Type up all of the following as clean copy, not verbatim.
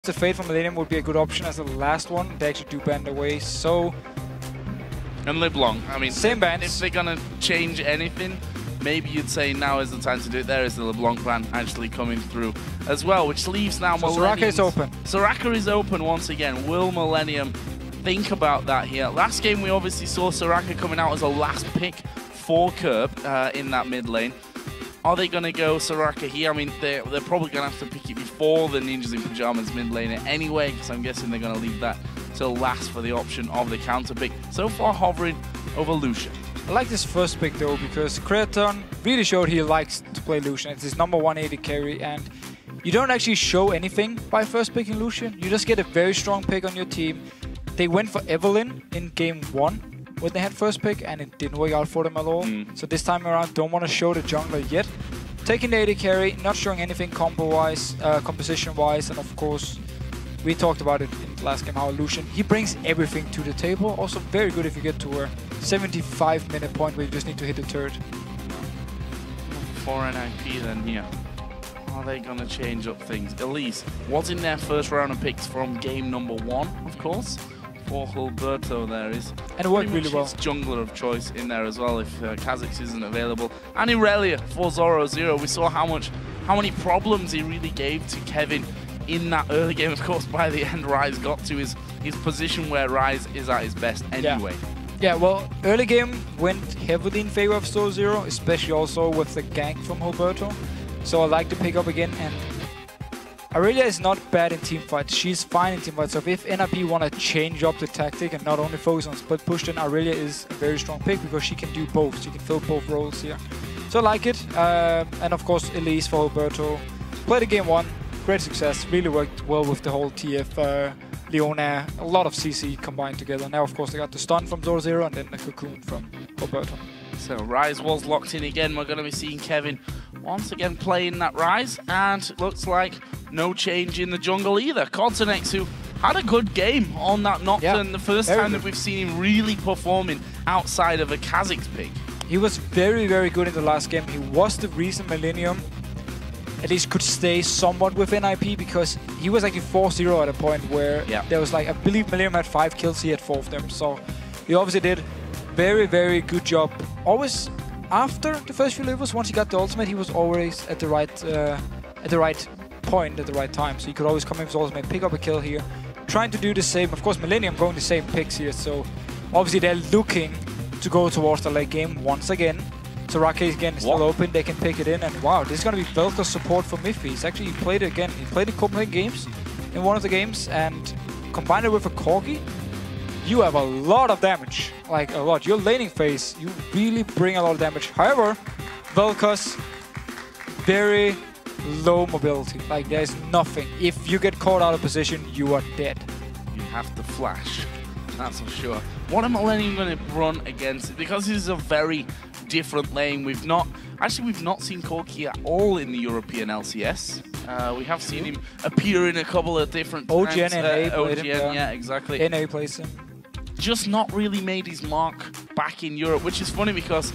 The Fate from Millennium would be a good option as the last one. They actually do band away, so... And live long. I mean, same bands. If they're going to change anything, maybe you'd say now is the time to do it. There is the LeBlanc ban actually coming through as well, which leaves now so Soraka is open. Soraka is open once again. Will Millennium think about that here? Last game we obviously saw Soraka coming out as a last pick for Kerp in that mid lane. Are they going to go Soraka here? I mean, they're probably going to have to pick it before the Ninjas in Pyjamas mid laner anyway, because I'm guessing they're going to leave that till last for the option of the counter pick. So far, hovering over Lucian. I like this first pick though, because Creaton really showed he likes to play Lucian. It's his number 180 carry, and you don't actually show anything by first picking Lucian. You just get a very strong pick on your team. They went for Evelyn in game 1. When they had first pick, and it didn't work out for them at all. So this time around, don't want to show the jungler yet. Taking the AD carry, not showing anything combo-wise, composition-wise, and of course, we talked about it in the last game, how Lucian, he brings everything to the table. Also very good if you get to a 75-minute point where you just need to hit the turret. For NIP then here. Are they going to change up things? Elise was in their first round of picks from game number 1, of course. For Hulberto there is. And it worked really well. Jungler of choice in there as well if Kottenx isn't available. And Irelia for ZoroZero. We saw how many problems he really gave to Kevin in that early game. Of course, by the end, Rise got to his position where Rise is at his best anyway. Yeah, well, early game went heavily in favor of ZoroZero, especially also with the gank from Hulberto. So I like to pick up again, and Irelia is not bad in teamfights. She's fine in teamfights. So if NIP want to change up the tactic and not only focus on split push, then Irelia is a very strong pick because she can do both. She can fill both roles here. So I like it. And of course, Elise for Hulberto. Played the game 1. Great success. Really worked well with the whole TF Leona. A lot of CC combined together. Now, of course, they got the stun from ZoroZero and then the cocoon from Hulberto. So Rise was locked in again. We're going to be seeing Kevin once again playing that Rise, and it looks like no change in the jungle either. Kottenx, who had a good game on that Nocturne, the first time that we've seen him really performing outside of a Kottenx pick. He was very, very good in the last game. He was the reason Millennium at least could stay somewhat with NIP, because he was actually 4-0 at a point where there was like, I believe Millennium had 5 kills, he had 4 of them. So he obviously did very, very good job. Always after the first few levels, once he got the ultimate, he was always at the right point at the right time. So he could always come in with his ultimate, pick up a kill here, trying to do the same. Of course, Millennium going the same picks here, so obviously they're looking to go towards the late game once again. Soraka again is still open, they can pick it in, and wow, this is going to be Velko's support for Mithy. He's actually played it again. He played in Copenhagen games, in one of the games, and combined it with a Corgi, you have a lot of damage. Like, a lot. Your laning phase, you really bring a lot of damage. However, Velko's very low mobility. Like, there's nothing. If you get caught out of position, you are dead. You have to flash, that's for sure. What are Millennium going to run against it? Because this is a very different lane. We've not seen Corki at all in the European LCS. We have seen him appear in a couple of different OGN and OGN, yeah, exactly. NA plays him. Just not really made his mark back in Europe, which is funny because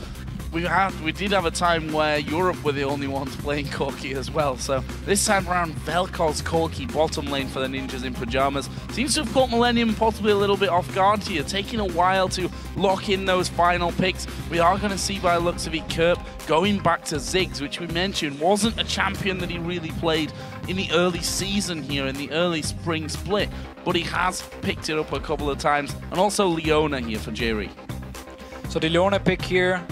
we did have a time where Europe were the only ones playing Corki as well. So this time around, Velko's Corki bottom lane for the Ninjas in Pyjamas seems to have caught Millennium possibly a little bit off guard here, taking a while to lock in those final picks. We are going to see by the looks of it Kerp going back to Ziggs, which we mentioned wasn't a champion that he really played in the early season here, in the early spring split, but he has picked it up a couple of times. And also Leona here for Jree. So the Leona pick here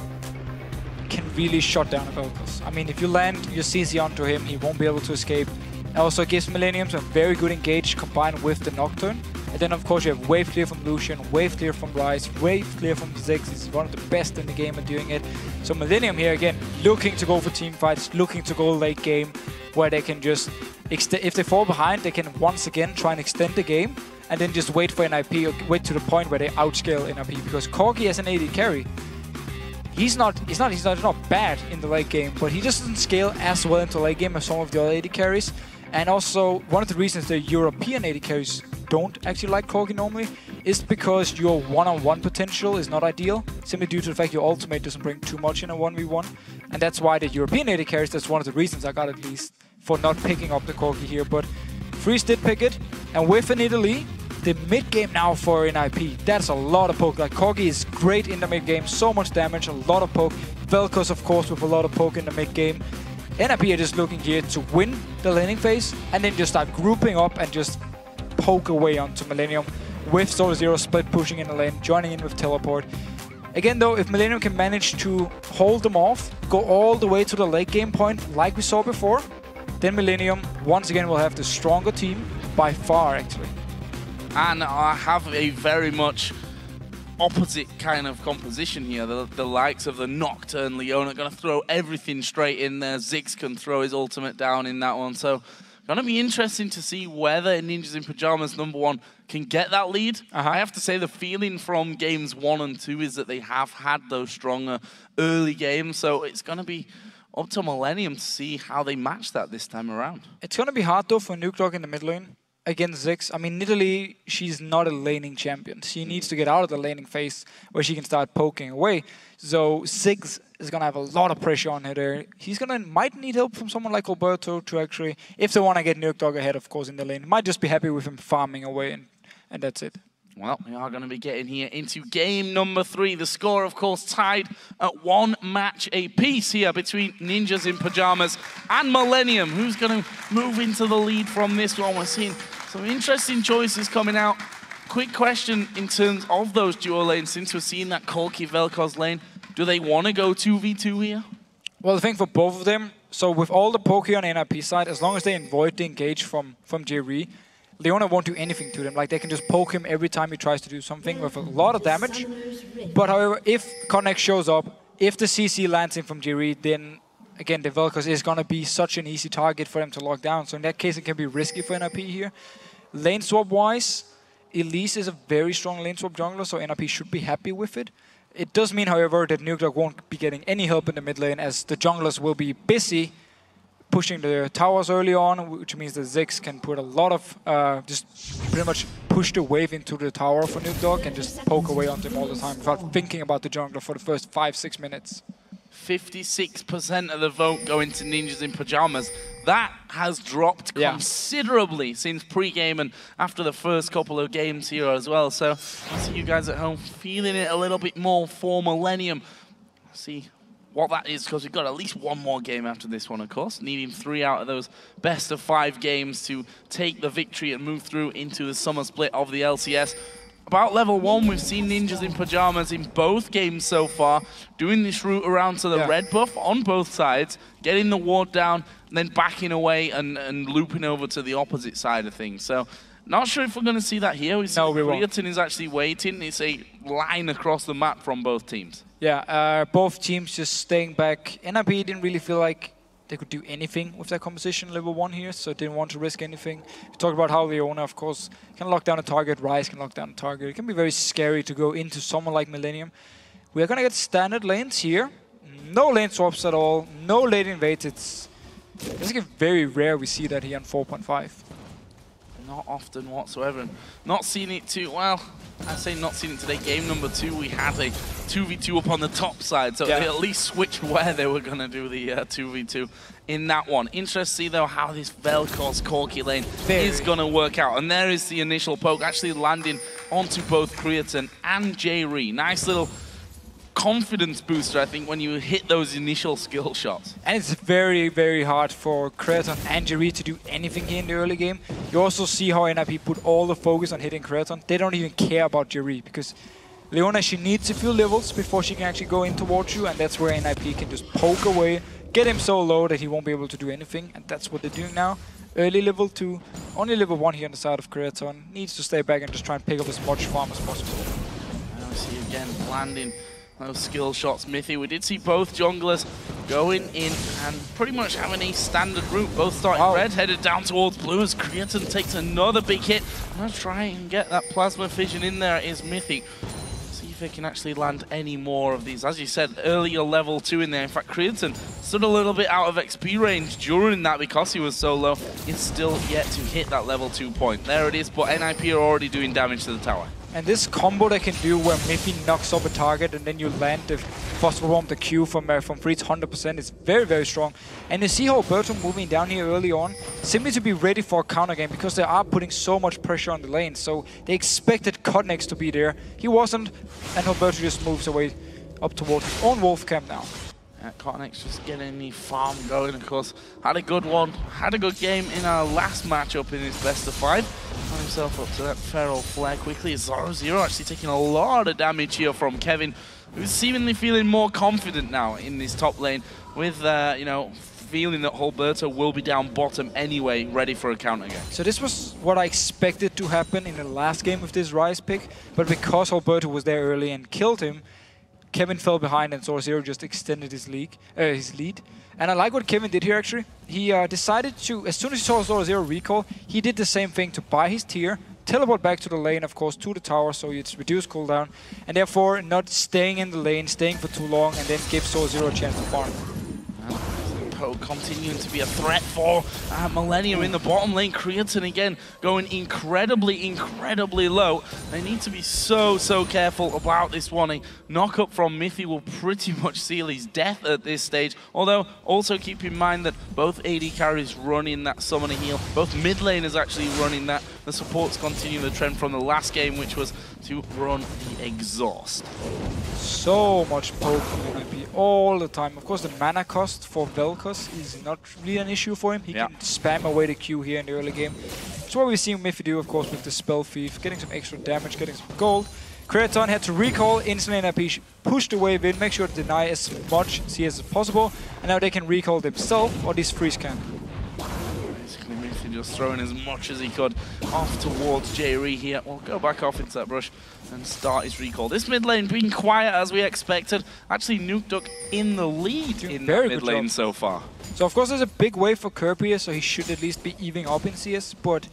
can really shut down Velko's. I mean, if you land your CC onto him, he won't be able to escape. It also gives Millennium a very good engage combined with the Nocturne. And then, of course, you have wave clear from Lucian, wave clear from Rise, wave clear from Ziggs. He's one of the best in the game at doing it. So Millennium here, again, looking to go for team fights, looking to go late game, where they can just, if they fall behind, they can once again try and extend the game, and then just wait for NIP, or wait to the point where they outscale NIP. Because Corgi as an AD carry, he's not bad in the late game, but he just doesn't scale as well into late game as some of the other AD carries. And also, one of the reasons the European AD carries don't actually like Corgi normally is because your one-on-one potential is not ideal, simply due to the fact your ultimate doesn't bring too much in a 1v1. And that's why the European AD carries, that's one of the reasons I got at least, for not picking up the Corgi here. But freeze did pick it, and with an Italy, the mid game now for NIP, that's a lot of poke. Like Corgi is great in the mid game, so much damage, a lot of poke. Vel'Koz, of course, with a lot of poke in the mid game. NIP are just looking here to win the laning phase and then just start grouping up and just poke away onto Millennium with ZoroZero split pushing in the lane, joining in with teleport. Again though, if Millennium can manage to hold them off, go all the way to the late game point like we saw before, then Millennium once again will have the stronger team by far actually. And I have a very much opposite kind of composition here. The likes of the Nocturne, Leon are going to throw everything straight in there. Ziggs can throw his ultimate down in that one. So going to be interesting to see whether Ninjas in Pyjamas #1 can get that lead. I have to say the feeling from games 1 and 2 is that they have had those stronger early games. So it's going to be up to Millennium to see how they match that this time around. It's going to be hard though for Nukeduck in the mid lane against Ziggs. I mean, Italy, she's not a laning champion. She needs to get out of the laning phase where she can start poking away. So Ziggs is going to have a lot of pressure on her there. He's might need help from someone like Hulberto to actually, if they want to get Nukeduck ahead, of course, in the lane. Might just be happy with him farming away, and that's it. Well, we are going to be getting here into game number 3. The score, of course, tied at 1 match apiece here between Ninjas in Pyjamas and Millennium. Who's going to move into the lead from this one? We're seeing some interesting choices coming out. Quick question in terms of those duo lanes, since we're seeing that Corki Vel'Koz lane, do they want to go 2v2 here? Well, I think for both of them, so with all the poke here on NIP side, as long as they avoid the engage from Jree, Leona won't do anything to them. Like, they can just poke him every time he tries to do something with a lot of damage. But however, if Kottenx shows up, if the CC lands in from Jree, then again, the Vel'Koz is going to be such an easy target for them to lock down. So in that case, it can be risky for NIP here. Lane swap-wise, Elise is a very strong lane swap jungler, so NIP should be happy with it. It does mean, however, that Nukeduck won't be getting any help in the mid lane, as the junglers will be busy pushing the towers early on, which means that Ziggs can put a lot of, just pretty much push the wave into the tower for Nukeduck and just poke away on them all the time without thinking about the jungler for the first 5-6 minutes. 56% of the vote going to Ninjas in Pyjamas. That has dropped considerably since pre-game and after the first couple of games here as well. So I see you guys at home feeling it a little bit more for Millennium. See what that is, because we've got at least one more game after this one, of course, needing 3 out of those best of 5 games to take the victory and move through into the summer split of the LCS. About level 1, we've seen Ninjas in Pyjamas in both games so far, doing this route around to the red buff on both sides, getting the ward down, and then backing away and looping over to the opposite side of things. So, not sure if we're going to see that here. We see Creaton is actually waiting. It's a line across the map from both teams. Yeah, both teams just staying back. NIP didn't really feel like they could do anything with their composition level 1 here, so didn't want to risk anything. We talked about how Leona, of course, can lock down a target, Ryze can lock down a target. It can be very scary to go into someone like Millennium. We are going to get standard lanes here. No lane swaps at all, no lane invades. It's very rare we see that here on 4.5. Not often whatsoever. And not seen it too well. I say not seen it today. Game number 2, we had a 2v2 up on the top side, so they at least switched where they were going to do the 2v2 in that one. Interesting to see, though, how this Vel'Koz Corki lane is going to work out. And there is the initial poke, actually landing onto both Creaton and Jree. Nice little confidence booster, I think, when you hit those initial skill shots. And it's very, very hard for Creaton and Jree to do anything here in the early game. You also see how NIP put all the focus on hitting Creaton. They don't even care about Jree, because Leona, she needs a few levels before she can actually go in towards you, and that's where NIP can just poke away, get him so low that he won't be able to do anything, and that's what they're doing now. Early level 2, only level 1 here on the side of Creaton. Needs to stay back and just try and pick up as much farm as possible. Now we see again landing those skill shots. Mithy, we did see both junglers going in and pretty much having a standard route. Both starting red, headed down towards blue as Creaton takes another big hit. I'm going to try and get that plasma fission in there is Mithy. See if they can actually land any more of these. As you said, earlier level 2 in there. In fact, Creaton stood a little bit out of XP range during that because he was so low. It's still yet to hit that level 2 point. There it is, but NIP are already doing damage to the tower. And this combo they can do where Mithy knocks up a target and then you land the phosphor bomb, the Q from Freeze 100% is very, very strong. And you see Hulberto moving down here early on, simply to be ready for a counter game because they are putting so much pressure on the lane. So they expected Kottenx to be there. He wasn't, and Hulberto just moves away up towards his own wolf camp now. Kottenx just getting the farm going, of course. Had a good one, had a good game in our last matchup in his best of 5. Got himself up to that feral flare quickly. ZoroZero actually taking a lot of damage here from Kevin, who's seemingly feeling more confident now in this top lane with, you know, feeling that Hulberto will be down bottom anyway, ready for a counter game. So this was what I expected to happen in the last game with this Ryze pick, but because Hulberto was there early and killed him, Kevin fell behind and ZoroZero just extended his lead. And I like what Kevin did here actually. He decided to, as soon as he saw ZoroZero recall, he did the same thing to buy his tier, teleport back to the lane, of course, to the tower, so it's reduced cooldown, and therefore not staying in the lane, staying for too long, and then give ZoroZero a chance to farm. Continuing to be a threat for Millennium in the bottom lane. Creaton again going incredibly low. They need to be so careful about this one. A knock up from Mithy will pretty much seal his death at this stage. Although also keep in mind that both AD carries running that summoner heal. Both mid laners actually running that. The supports continue the trend from the last game, which was to run the exhaust. So much poke from NIP all the time. Of course, the mana cost for Vel'Koz is not really an issue for him. He can spam away the Q here in the early game. That's what we've seen Mithy do, of course, with the Spell Thief, getting some extra damage, getting some gold. Creaton had to recall, instantly NIP pushed the wave in, make sure to deny as much CS as possible, and now they can recall themselves, or this freeze can. Basically, Mithy just throwing as much as he could off towards Jree here. We'll go back off into that brush and start his recall. This mid lane being quiet as we expected. Actually, Nukeduck in the lead in that mid lane so far. So of course there's a big wave for Kerp here, so he should at least be evening up in CS, but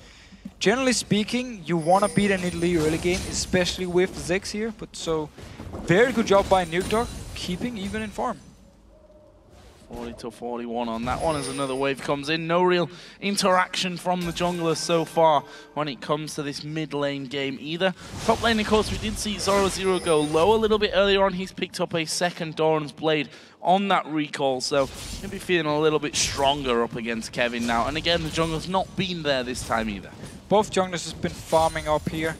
generally speaking, you want to beat an Italy early game, especially with Zex here. But so, very good job by Nukeduck, keeping even in farm. 40 to 41 on that one as another wave comes in. No real interaction from the junglers so far when it comes to this mid lane game either. Top lane, of course, we did see ZoroZero go low a little bit earlier on. He's picked up a second Doran's Blade on that recall, so he'll be feeling a little bit stronger up against Kevin now. And again, the jungler's not been there this time either. Both junglers have been farming up here.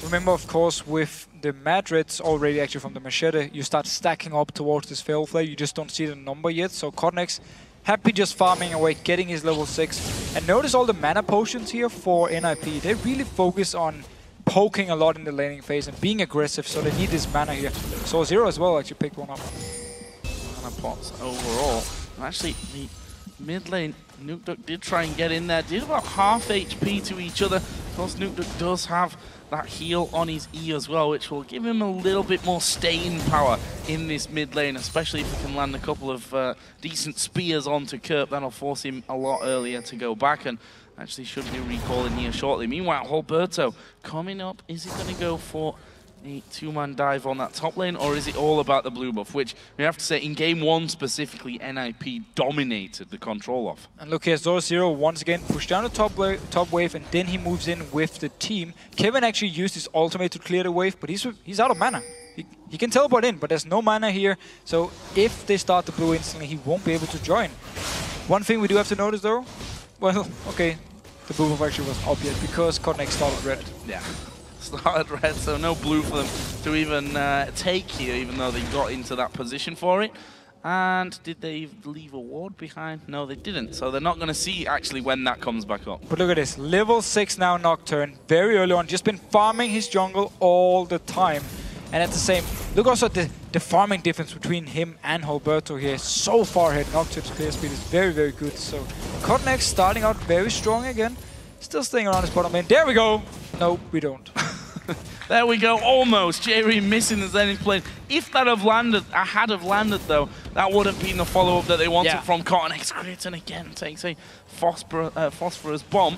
Remember, of course, with the Madrids already actually from the Machete, you start stacking up towards this Fail Flare. You just don't see the number yet. So Kottenx happy just farming away, getting his level 6. And notice all the mana potions here for NIP. They really focus on poking a lot in the laning phase and being aggressive, so they need this mana here. So ZoroZero as well actually picked one up. Mana pots overall. Actually, the mid lane, Nukeduck did try and get in there. Did about half HP to each other. Of course, Nukeduck does have that heal on his E as well, which will give him a little bit more staying power in this mid lane, especially if he can land a couple of decent spears onto Kerp. That'll force him a lot earlier to go back, and actually should be recalling here shortly. Meanwhile, Hulberto coming up. Is he going to go for a two-man dive on that top lane, or is it all about the blue buff? Which we have to say, in game 1 specifically, NIP dominated the control off. And look here, ZoroZero once again pushed down the top wave, and then he moves in with the team. Kevin actually used his ultimate to clear the wave, but he's out of mana. He can teleport in, but there's no mana here. So if they start the blue instantly, he won't be able to join. One thing we do have to notice though, well, okay, the blue buff actually wasn't up yet because Kottenx started red. Yeah. Started red, so no blue for them to even take here, even though they got into that position for it. And did they leave a ward behind? No, they didn't. So they're not going to see actually when that comes back up. But look at this, level 6 now Nocturne, very early on, just been farming his jungle all the time. And at the same, look also at the farming difference between him and Hulberto here. So far ahead, Nocturne's clear speed is very, very good. So Kottenx starting out very strong again, still staying around his bottom lane. There we go! No, we don't. There we go, almost. Jree missing the Zenith plane. If that had landed though, that would have been the follow-up that they wanted from Kottenx. Creaton again takes a phosphorus bomb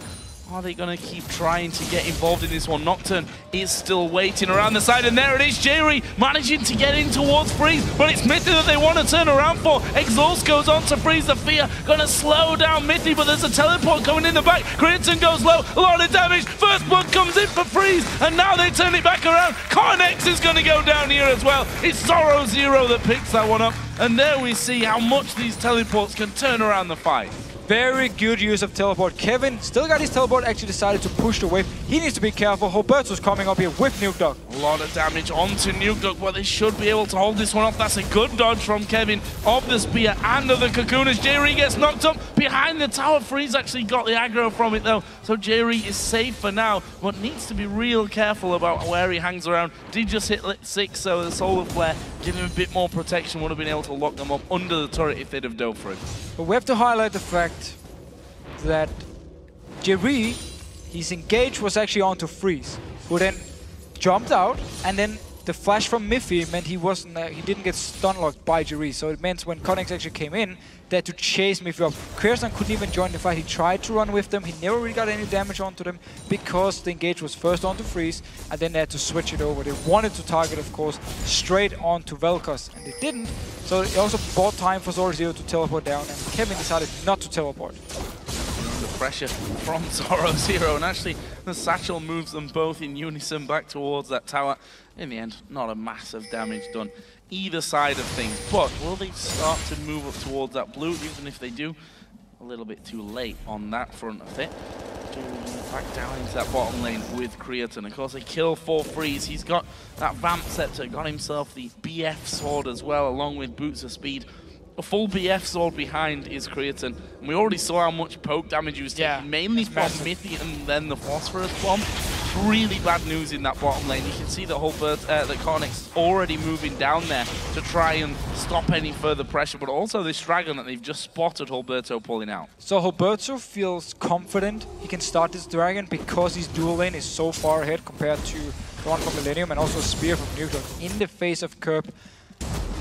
Are they going to keep trying to get involved in this one? Nocturne is still waiting around the side, and there it is, Jree managing to get in towards Freeze, but it's Mithy that they want to turn around for. Exhaust goes on to Freeze the Fear, going to slow down Mithy, but there's a teleport coming in the back. Creaton goes low, a lot of damage. First blood comes in for Freeze, and now they turn it back around. Kottenx is going to go down here as well. It's ZoroZero that picks that one up, and there we see how much these teleports can turn around the fight. Very good use of teleport. Kevin still got his teleport, actually decided to push the wave. He needs to be careful. Hulberto's coming up here with Nukeduck. A lot of damage onto Nukeduck, but they should be able to hold this one off. That's a good dodge from Kevin of the spear and of the cocoon as Jree gets knocked up behind the tower. Freeze actually got the aggro from it though, so Jree is safe for now, but needs to be real careful about where he hangs around. Did just hit 6, so the Solar Flare giving him a bit more protection, would have been able to lock them up under the turret if they'd have dove for him. But we have to highlight the fact that Jree, his engage was actually onto Freeze, who then jumped out, and then the flash from Mithy meant he didn't get stun locked by Jree. So it meant when Kottenx actually came in, they had to chase Mithy up. Creaton couldn't even join the fight. He tried to run with them. He never really got any damage onto them because the engage was first onto Freeze, and then they had to switch it over. They wanted to target, of course, straight onto Vel'Koz, and they didn't. So it also bought time for ZoroZero to teleport down, and Kevin decided not to teleport. Pressure from ZoroZero, and actually the satchel moves them both in unison back towards that tower. In the end, not a massive damage done either side of things, but will they start to move up towards that blue? Even if they do, a little bit too late on that front of it. Back down into that bottom lane with Creaton. Of course, they kill for Freeze. He's got that Vamp Scepter, got himself the BF sword as well, along with Boots of Speed. A full BF sword behind is Creaton. And we already saw how much poke damage he was taking, mainly from Mithy and then the Phosphorus Bomb. Really bad news in that bottom lane. You can see that Kottenx already moving down there to try and stop any further pressure, but also this dragon that they've just spotted Hulberto pulling out. So Hulberto feels confident he can start this dragon because his dual lane is so far ahead compared to the one from Millennium, and also a spear from Nukeduck in the face of Kerp.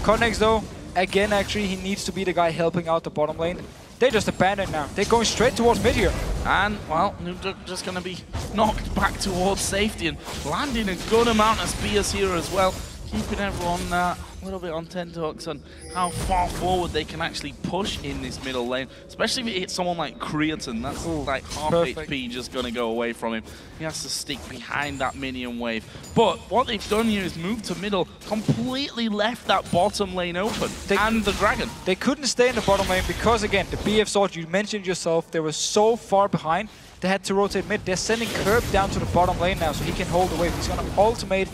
Kottenx though, again, actually, he needs to be the guy helping out the bottom lane. They just abandoned now. They're going straight towards mid here. And, well, Nukeduck just going to be knocked back towards safety and landing a good amount of spears here as well. Keeping everyone a little bit on tenterhooks on how far forward they can actually push in this middle lane. Especially if it hits someone like Creaton. That's like half HP just going to go away from him. He has to stick behind that minion wave. But what they've done here is move to middle, completely left that bottom lane open. And the dragon. They couldn't stay in the bottom lane because, again, the BF sword, you mentioned yourself, they were so far behind. They had to rotate mid. They're sending Kerp down to the bottom lane now so he can hold the wave. He's going to ultimate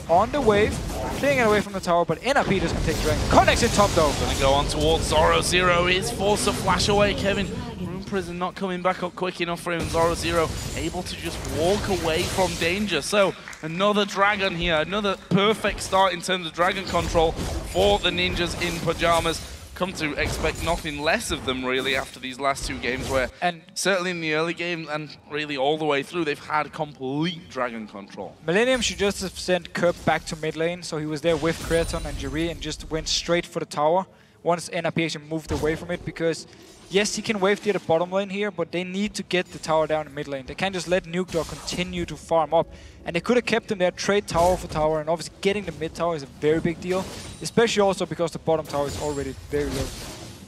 on the wave, clearing it away from the tower, but NRP just gonna take Dragon. Kottenx in top though. Gonna go on towards ZoroZero. Is forced to flash away. Kevin, Rune Prison not coming back up quick enough for him. ZoroZero able to just walk away from danger. So another dragon here, another perfect start in terms of dragon control for the ninjas in Pyjamas. Come to expect nothing less of them really after these last two games, where certainly in the early game and really all the way through they've had complete dragon control. Millennium should just have sent Kerp back to mid lane, so he was there with Creaton and Jree and just went straight for the tower once NRP actually moved away from it, because yes, he can wave to the bottom lane here, but they need to get the tower down in mid lane. They can't just let Nukeduck continue to farm up. And they could have kept him there, trade tower for tower, and obviously getting the mid tower is a very big deal, especially also because the bottom tower is already very low.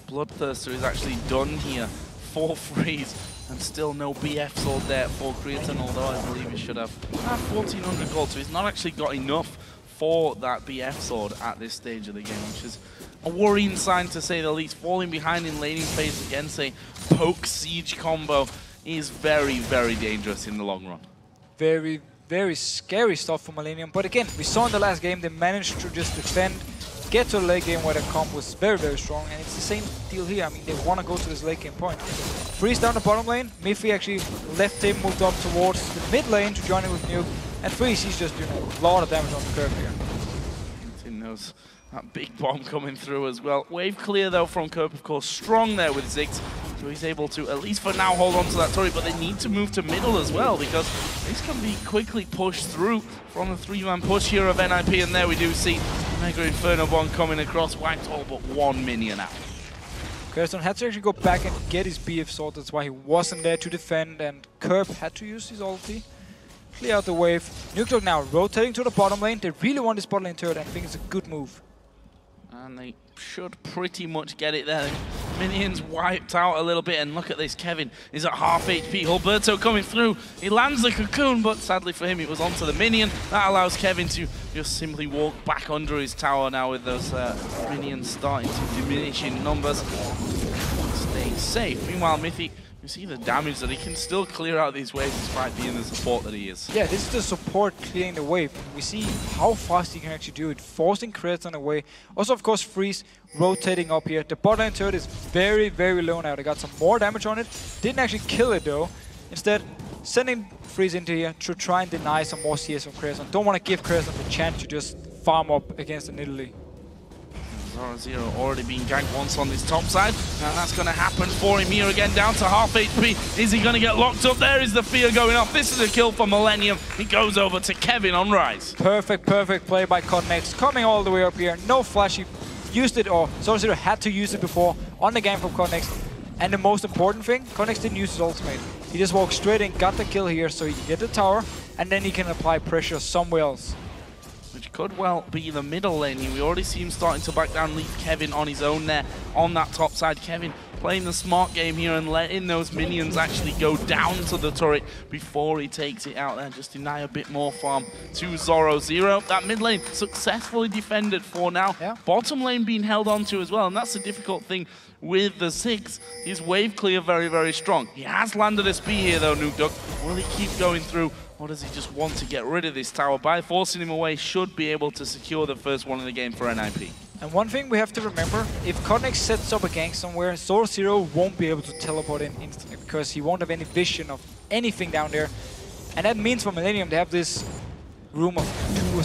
Bloodthirster is actually done here for Freeze, and still no BF sword there for Creaton, although I believe he should have 1400 gold, so he's not actually got enough for that BF sword at this stage of the game, which is a worrying sign to say the least. Falling behind in laning phase against a poke siege combo is very, very dangerous in the long run. Very, very scary stuff for Millennium. But again, we saw in the last game they managed to just defend, get to the late game where the comp was very, very strong. And it's the same deal here. I mean, they want to go to this late game point. Freeze down the bottom lane. Mithy actually left him, moved up towards the mid lane to join in with Nuke. And Freeze, he's just doing a lot of damage on the curve here. He knows that big bomb coming through as well. Wave clear though from Kerp, of course, strong there with Ziggs. So he's able to, at least for now, hold on to that turret, but they need to move to middle as well, because this can be quickly pushed through from the three-man push here of NIP, and there we do see Mega Inferno Bomb coming across, wiped all but one minion out. Creaton had to actually go back and get his BF sword, that's why he wasn't there to defend, and Kerp had to use his ulti. Clear out the wave. Nukeduck now rotating to the bottom lane. They really want this bottom lane turret, and I think it's a good move. And they should pretty much get it there. Minions wiped out a little bit, and look at this, Kevin is at half HP. Hulberto coming through, he lands the cocoon, but sadly for him it was onto the minion. That allows Kevin to just simply walk back under his tower now with those minions starting to diminish in numbers. Stay safe. Meanwhile, Mithy, you see the damage that he can still clear out these waves despite being the support that he is. Yeah, this is the support clearing the wave. We see how fast he can actually do it, forcing Creaton away. Also, of course, Freeze rotating up here. The bot lane turret is very, very low now. They got some more damage on it. Didn't actually kill it though. Instead, sending Freeze into here to try and deny some more CS from Creaton. Don't want to give Creaton the chance to just farm up against an Italy. ZoroZero already being ganked once on this top side, and that's going to happen for him here again, down to half HP. Is he going to get locked up? There is the fear going off. This is a kill for Millennium. He goes over to Kevin on Rise. Perfect play by Kottenx, coming all the way up here. No flash, he used it, or ZoroZero had to use it before on the gank from Kottenx. And the most important thing, Kottenx didn't use his ultimate. He just walked straight in, got the kill here, so he can get the tower, and then he can apply pressure somewhere else. Which could well be the middle lane. We already see him starting to back down, leave Kevin on his own there on that top side. Kevin playing the smart game here and letting those minions actually go down to the turret before he takes it out there. Just deny a bit more farm to ZoroZero. That mid lane successfully defended for now. Yeah. Bottom lane being held onto as well, and that's the difficult thing with the 6. His wave clear very, very strong. He has landed a spear here though, Nukeduck. Will he keep going through? Or does he just want to get rid of this tower? By forcing him away, should be able to secure the first one in the game for NIP. And one thing we have to remember, if Kottenx sets up a gank somewhere, ZoroZero won't be able to teleport in instantly because he won't have any vision of anything down there. And that means for Millennium, they have this room of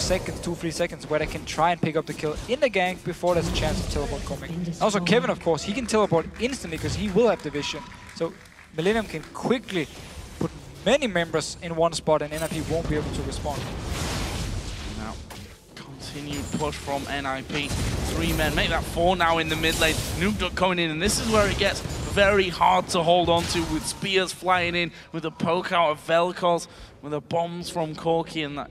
2-3 seconds where they can try and pick up the kill in the gank before there's a chance of teleport coming. Also Kevin, of course, he can teleport instantly because he will have the vision. So Millennium can quickly put many members in one spot and NIP won't be able to respond. Now, continued push from NIP. 3 men, make that 4 now in the mid lane. Nukeduck coming in, and this is where it gets very hard to hold on to with spears flying in, with a poke out of Vel'Koz, with the bombs from Corki and that.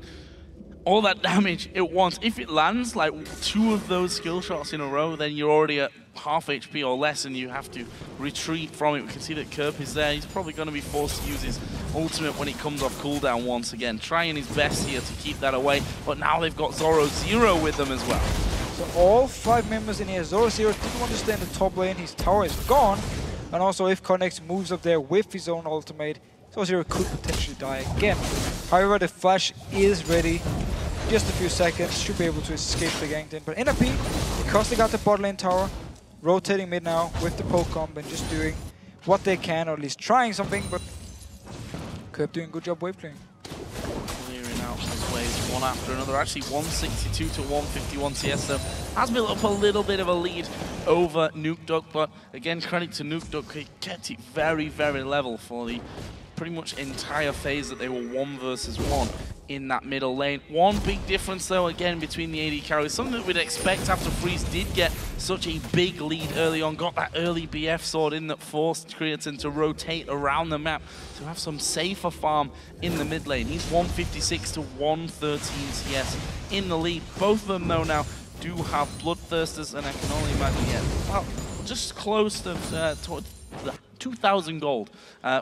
All that damage it wants. If it lands like 2 of those skill shots in a row, then you're already at half HP or less and you have to retreat from it. We can see that Kerp is there. He's probably going to be forced to use his ultimate when it comes off cooldown once again. Trying his best here to keep that away, but now they've got ZoroZero with them as well. So all 5 members in here. ZoroZero didn't want to stay in the top lane. His tower is gone. And also if Kottenx moves up there with his own ultimate, ZoroZero could potentially die again. However, the flash is ready. Just a few seconds, should be able to escape the gank then. But NIP, because they got the bot lane tower, rotating mid now with the poke comp and just doing what they can, or at least trying something, but Kerp doing a good job wave clearing. Clearing out those waves one after another. Actually 162 to 151 CS, so has built up a little bit of a lead over Nukeduck, but again, credit to Nukeduck, he kept it very, very level for the pretty much entire phase that they were 1 versus 1 in that middle lane. One big difference though, again, between the AD carries, something that we'd expect after Freeze did get such a big lead early on, got that early BF sword in that forced Creaton to rotate around the map to have some safer farm in the mid lane. He's 156 to 113 CS in the lead. Both of them though now do have Bloodthirsters, and I can only imagine, yeah, well, just close to 2,000 gold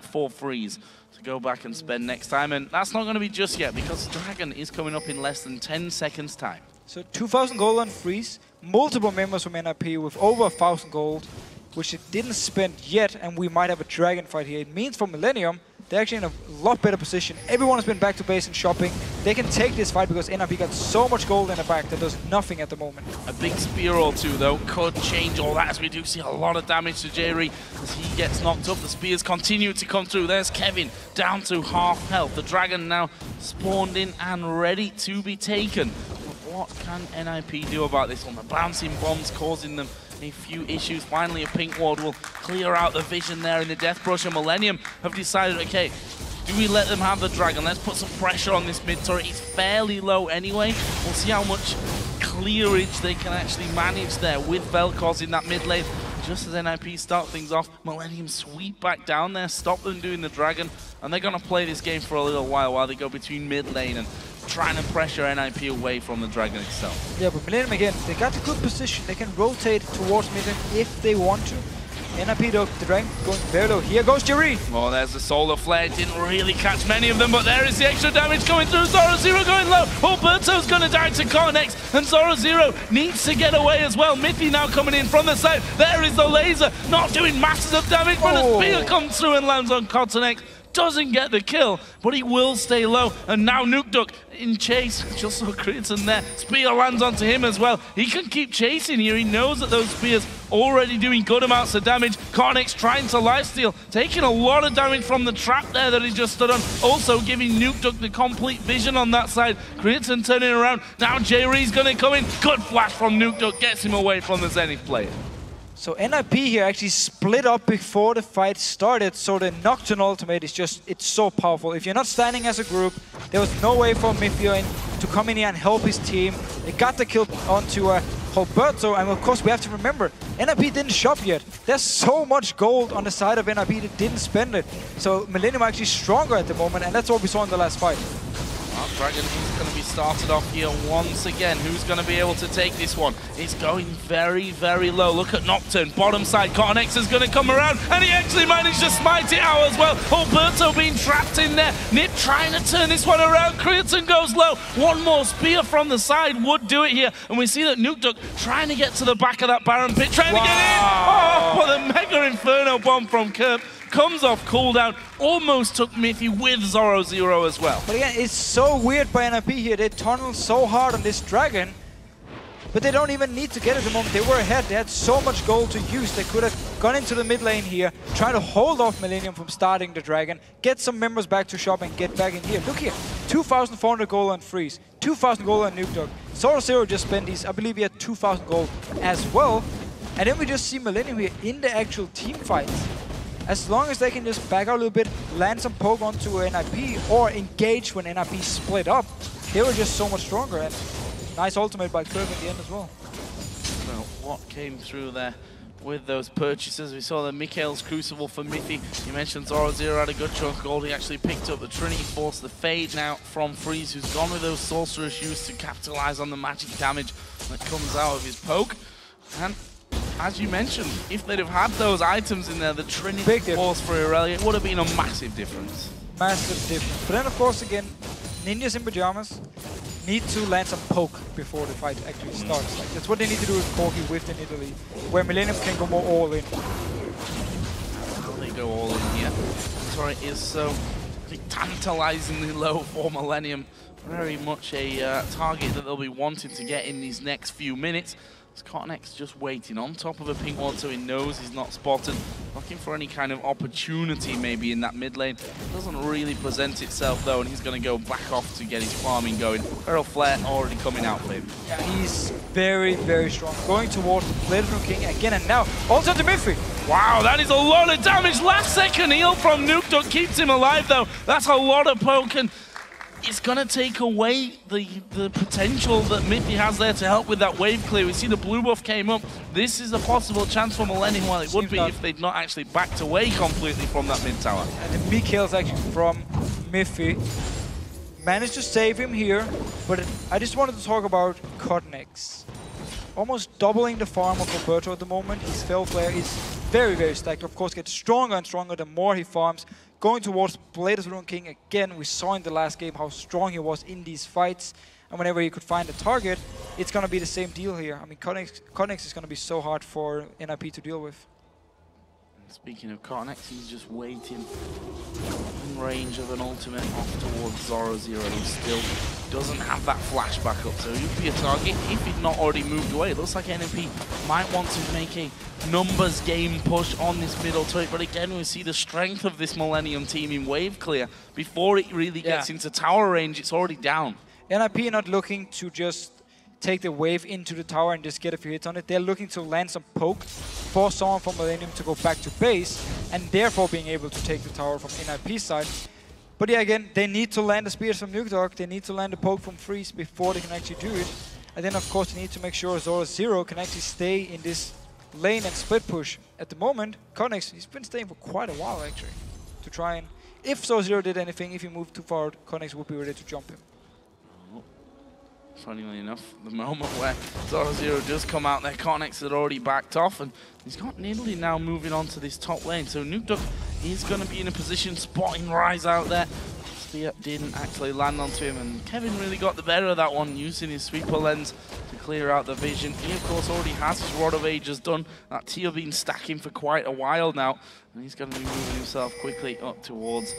for Freeze to go back and spend next time, and that's not going to be just yet because Dragon is coming up in less than 10 seconds time. So 2,000 gold on Freeze, multiple members from NIP with over 1,000 gold, which it didn't spend yet, and we might have a Dragon fight here. It means for Millennium, they're actually in a lot better position. Everyone has been back to base and shopping. They can take this fight because NIP got so much gold in the back that does nothing at the moment. A big spear or 2 though could change all that, as we do see a lot of damage to Jree as he gets knocked up. The spears continue to come through. There's Kevin down to half health. The Dragon now spawned in and ready to be taken. But what can NIP do about this one? The bouncing bombs causing them a few issues. Finally, a pink ward will clear out the vision there in the Death Brush, and Millennium have decided, okay, do we let them have the Dragon? Let's put some pressure on this mid turret. It's fairly low anyway. We'll see how much clearage they can actually manage there with Vel'Koz in that mid lane. just as NIP start things off, Millennium sweep back down there, stop them doing the dragon, and they're going to play this game for a little while they go between mid lane and trying to pressure NIP away from the dragon itself. Yeah, but Millennium again, they got a good position. They can rotate towards mid lane if they want to. NIP though, the dragon going very low. Here goes Jree. Oh, there's the solar flare. Didn't really catch many of them, but there is the extra damage coming through. ZoroZero going low. Hulberto's going to die to Kottenx, and ZoroZero needs to get away as well. Mithy now coming in from the side. There is the laser, not doing masses of damage, but a spear comes through and lands on Kottenx. Doesn't get the kill, but he will stay low. And now Nukeduck in chase. Just saw Creaton there. Spear lands onto him as well. He can keep chasing here. He knows that those spears already doing good amounts of damage. Kottenx trying to lifesteal, taking a lot of damage from the trap there that he just stood on. Also giving Nukeduck the complete vision on that side. Creaton turning around. Now Jree's going to come in. Good flash from Nukeduck. Gets him away from the Zenith player. So NIP here actually split up before the fight started, so the Nocturne ultimate is just, it's so powerful. If you're not standing as a group, there was no way for Mithy to come in here and help his team. They got the kill onto Hulberto, and of course we have to remember, NIP didn't shop yet. There's so much gold on the side of NIP that didn't spend it. So Millennium are actually stronger at the moment, and that's what we saw in the last fight. Well, Dragon is going to be started off here once again. Who's going to be able to take this one? It's going very, very low. Look at Nocturne, bottom side. Kottenx is going to come around, and he actually managed to smite it out as well. Hulberto being trapped in there. Nip trying to turn this one around. Creaton goes low. One more spear from the side would do it here. And we see that Nukeduck trying to get to the back of that Baron pit, trying to get in. Oh, but the Mega Inferno bomb from Kerp comes off cooldown, almost took Mithy with ZoroZero as well. But again, it's so weird by NIP here. They tunnel so hard on this dragon, but they don't even need to get it at the moment. They were ahead. They had so much gold to use. They could have gone into the mid lane here, try to hold off Millennium from starting the dragon, get some members back to shop and get back in here. Look here, 2,400 gold on Freeze, 2,000 gold on Nukeduck. ZoroZero just spent these, I believe he had 2,000 gold as well. And then we just see Millennium here in the actual team fights. As long as they can just back out a little bit, land some poke onto NIP, or engage when NIP split up, they were just so much stronger. And nice ultimate by Kerp in the end as well. Well, what came through there with those purchases? We saw the Mikhail's Crucible for Mithy. You mentioned ZoroZero had a good chunk of gold. He actually picked up the Trinity Force, the Fade now from Freeze, who's gone with those Sorceress used to capitalize on the magic damage that comes out of his poke. And as you mentioned, if they'd have had those items in there, the Trinity Force for Irelia, it would have been a massive difference. Massive difference. But then, of course, again, ninjas in pajamas need to land some poke before the fight actually starts. Like, that's what they need to do with Corki within Italy, where Millennium can go more all in. They go all in here. Sorry, it is so tantalizingly low for Millennium. Very much a target that they'll be wanting to get in these next few minutes. Kottenx just waiting on top of a pink ward, so he knows he's not spotted. Looking for any kind of opportunity maybe in that mid lane. Doesn't really present itself though, and he's going to go back off to get his farming going. Feral Flare already coming out for him. Yeah, he's very, very strong. Going towards the Blade King again, and now also to Mithy. Wow, that is a lot of damage. Last second heal from Nukeduck keeps him alive though. That's a lot of poke, and it's going to take away the potential that Mithy has there to help with that wave clear. We see the blue buff came up. This is a possible chance for Millennium, while it would be if they'd not actually backed away completely from that mid tower. And the big kills actually from Mithy. Managed to save him here, but I just wanted to talk about Kottenx. Almost doubling the farm of Hulberto at the moment. His Feral Flare is very, very stacked. Of course, gets stronger and stronger the more he farms. Going towards Blade King again, we saw in the last game how strong he was in these fights. And whenever he could find a target, it's going to be the same deal here. I mean, Kottenx is going to be so hard for NIP to deal with. Speaking of Kottenx, he's just waiting in range of an ultimate off towards ZoroZero, who still doesn't have that flashback up. So he'd be a target if he'd not already moved away. It looks like NIP might want to make a numbers game push on this middle turret, but again we see the strength of this Millennium team in wave clear. Before it really gets into tower range, it's already down. NIP not looking to just take the wave into the tower and just get a few hits on it. They're looking to land some poke, force someone from Millennium to go back to base, and therefore being able to take the tower from NIP's side. But yeah, again, they need to land the spears from Nukeduck, they need to land the poke from Freeze before they can actually do it. And then of course they need to make sure ZoroZero can actually stay in this lane and split push. At the moment, Kottenx, he's been staying for quite a while actually, to try and, if ZoroZero did anything, if he moved too far, Kottenx would be ready to jump him. Funnily enough, the moment where ZoroZero does come out there, Kottenx had already backed off, and he's got Nidalee now moving on to this top lane. So Nukeduck is going to be in a position, spotting Rise out there. Spear didn't actually land onto him, and Kevin really got the better of that one, using his sweeper lens to clear out the vision. He, of course, already has his Rod of Ages done. That tier been stacking for quite a while now, and he's going to be moving himself quickly up towards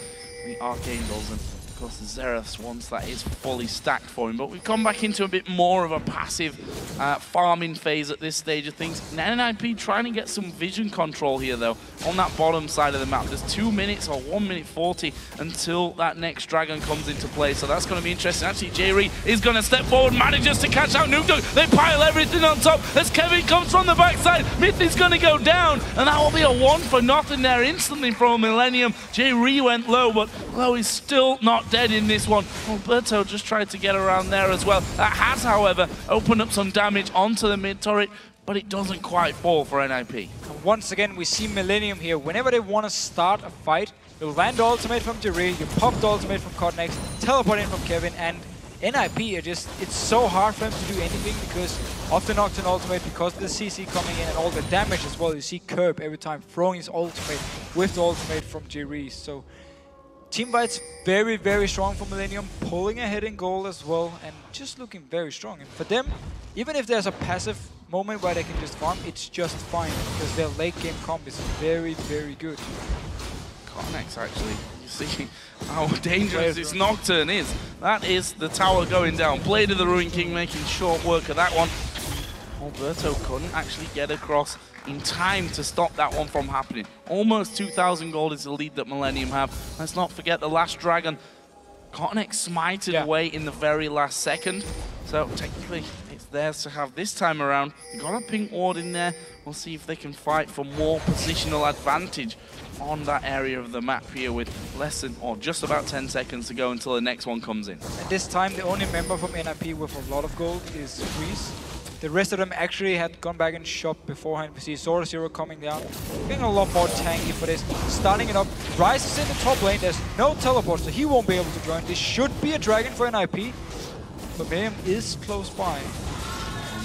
the Archangels. And of course, the Xeraths, once that is fully stacked for him. But we've come back into a bit more of a passive farming phase at this stage of things. NIP trying to get some vision control here, though, on that bottom side of the map. There's 2 minutes or 1 minute 40 until that next dragon comes into play. So that's going to be interesting. Actually, Jree is going to step forward, manages to catch out Nukeduck. They pile everything on top as Kevin comes from the backside. Mithy's going to go down, and that will be a 1 for nothing there instantly from Millennium. Jree went low, but low is still not dead in this one. Hulberto just tried to get around there as well. That has, however, opened up some damage onto the mid turret, but it doesn't quite fall for NIP. And once again, we see Millennium here. Whenever they want to start a fight, you'll land the ultimate from Jree, you pop the ultimate from Kottenx, teleport in from Kevin, and NIP are just, it's so hard for them to do anything because of the Nocturne ultimate, because of the CC coming in and all the damage as well. You see Kerp every time throwing his ultimate with the ultimate from Jree. So team fights very, very strong for Millennium, pulling ahead in goal as well, and just looking very strong. And for them, even if there's a passive moment where they can just farm, it's just fine, because their late game comp is very, very good. Kottenx, actually, you see how dangerous this Nocturne is. That is the tower going down. Blade of the Ruined King making short work of that one. Hulberto couldn't actually get across in time to stop that one from happening. Almost 2,000 gold is the lead that Millennium have. Let's not forget the last dragon. Kottenx smited away in the very last second. So technically it's theirs to have this time around. They got a pink ward in there. We'll see if they can fight for more positional advantage on that area of the map here with less than, or just about 10 seconds to go until the next one comes in. And this time the only member from NIP with a lot of gold is Jree. The rest of them actually had gone back and shopped beforehand. We see ZoroZero coming down, getting a lot more tanky for this. Starting it up, Rise is in the top lane, there's no teleport, so he won't be able to join. This should be a dragon for NIP, but Millennium is close by.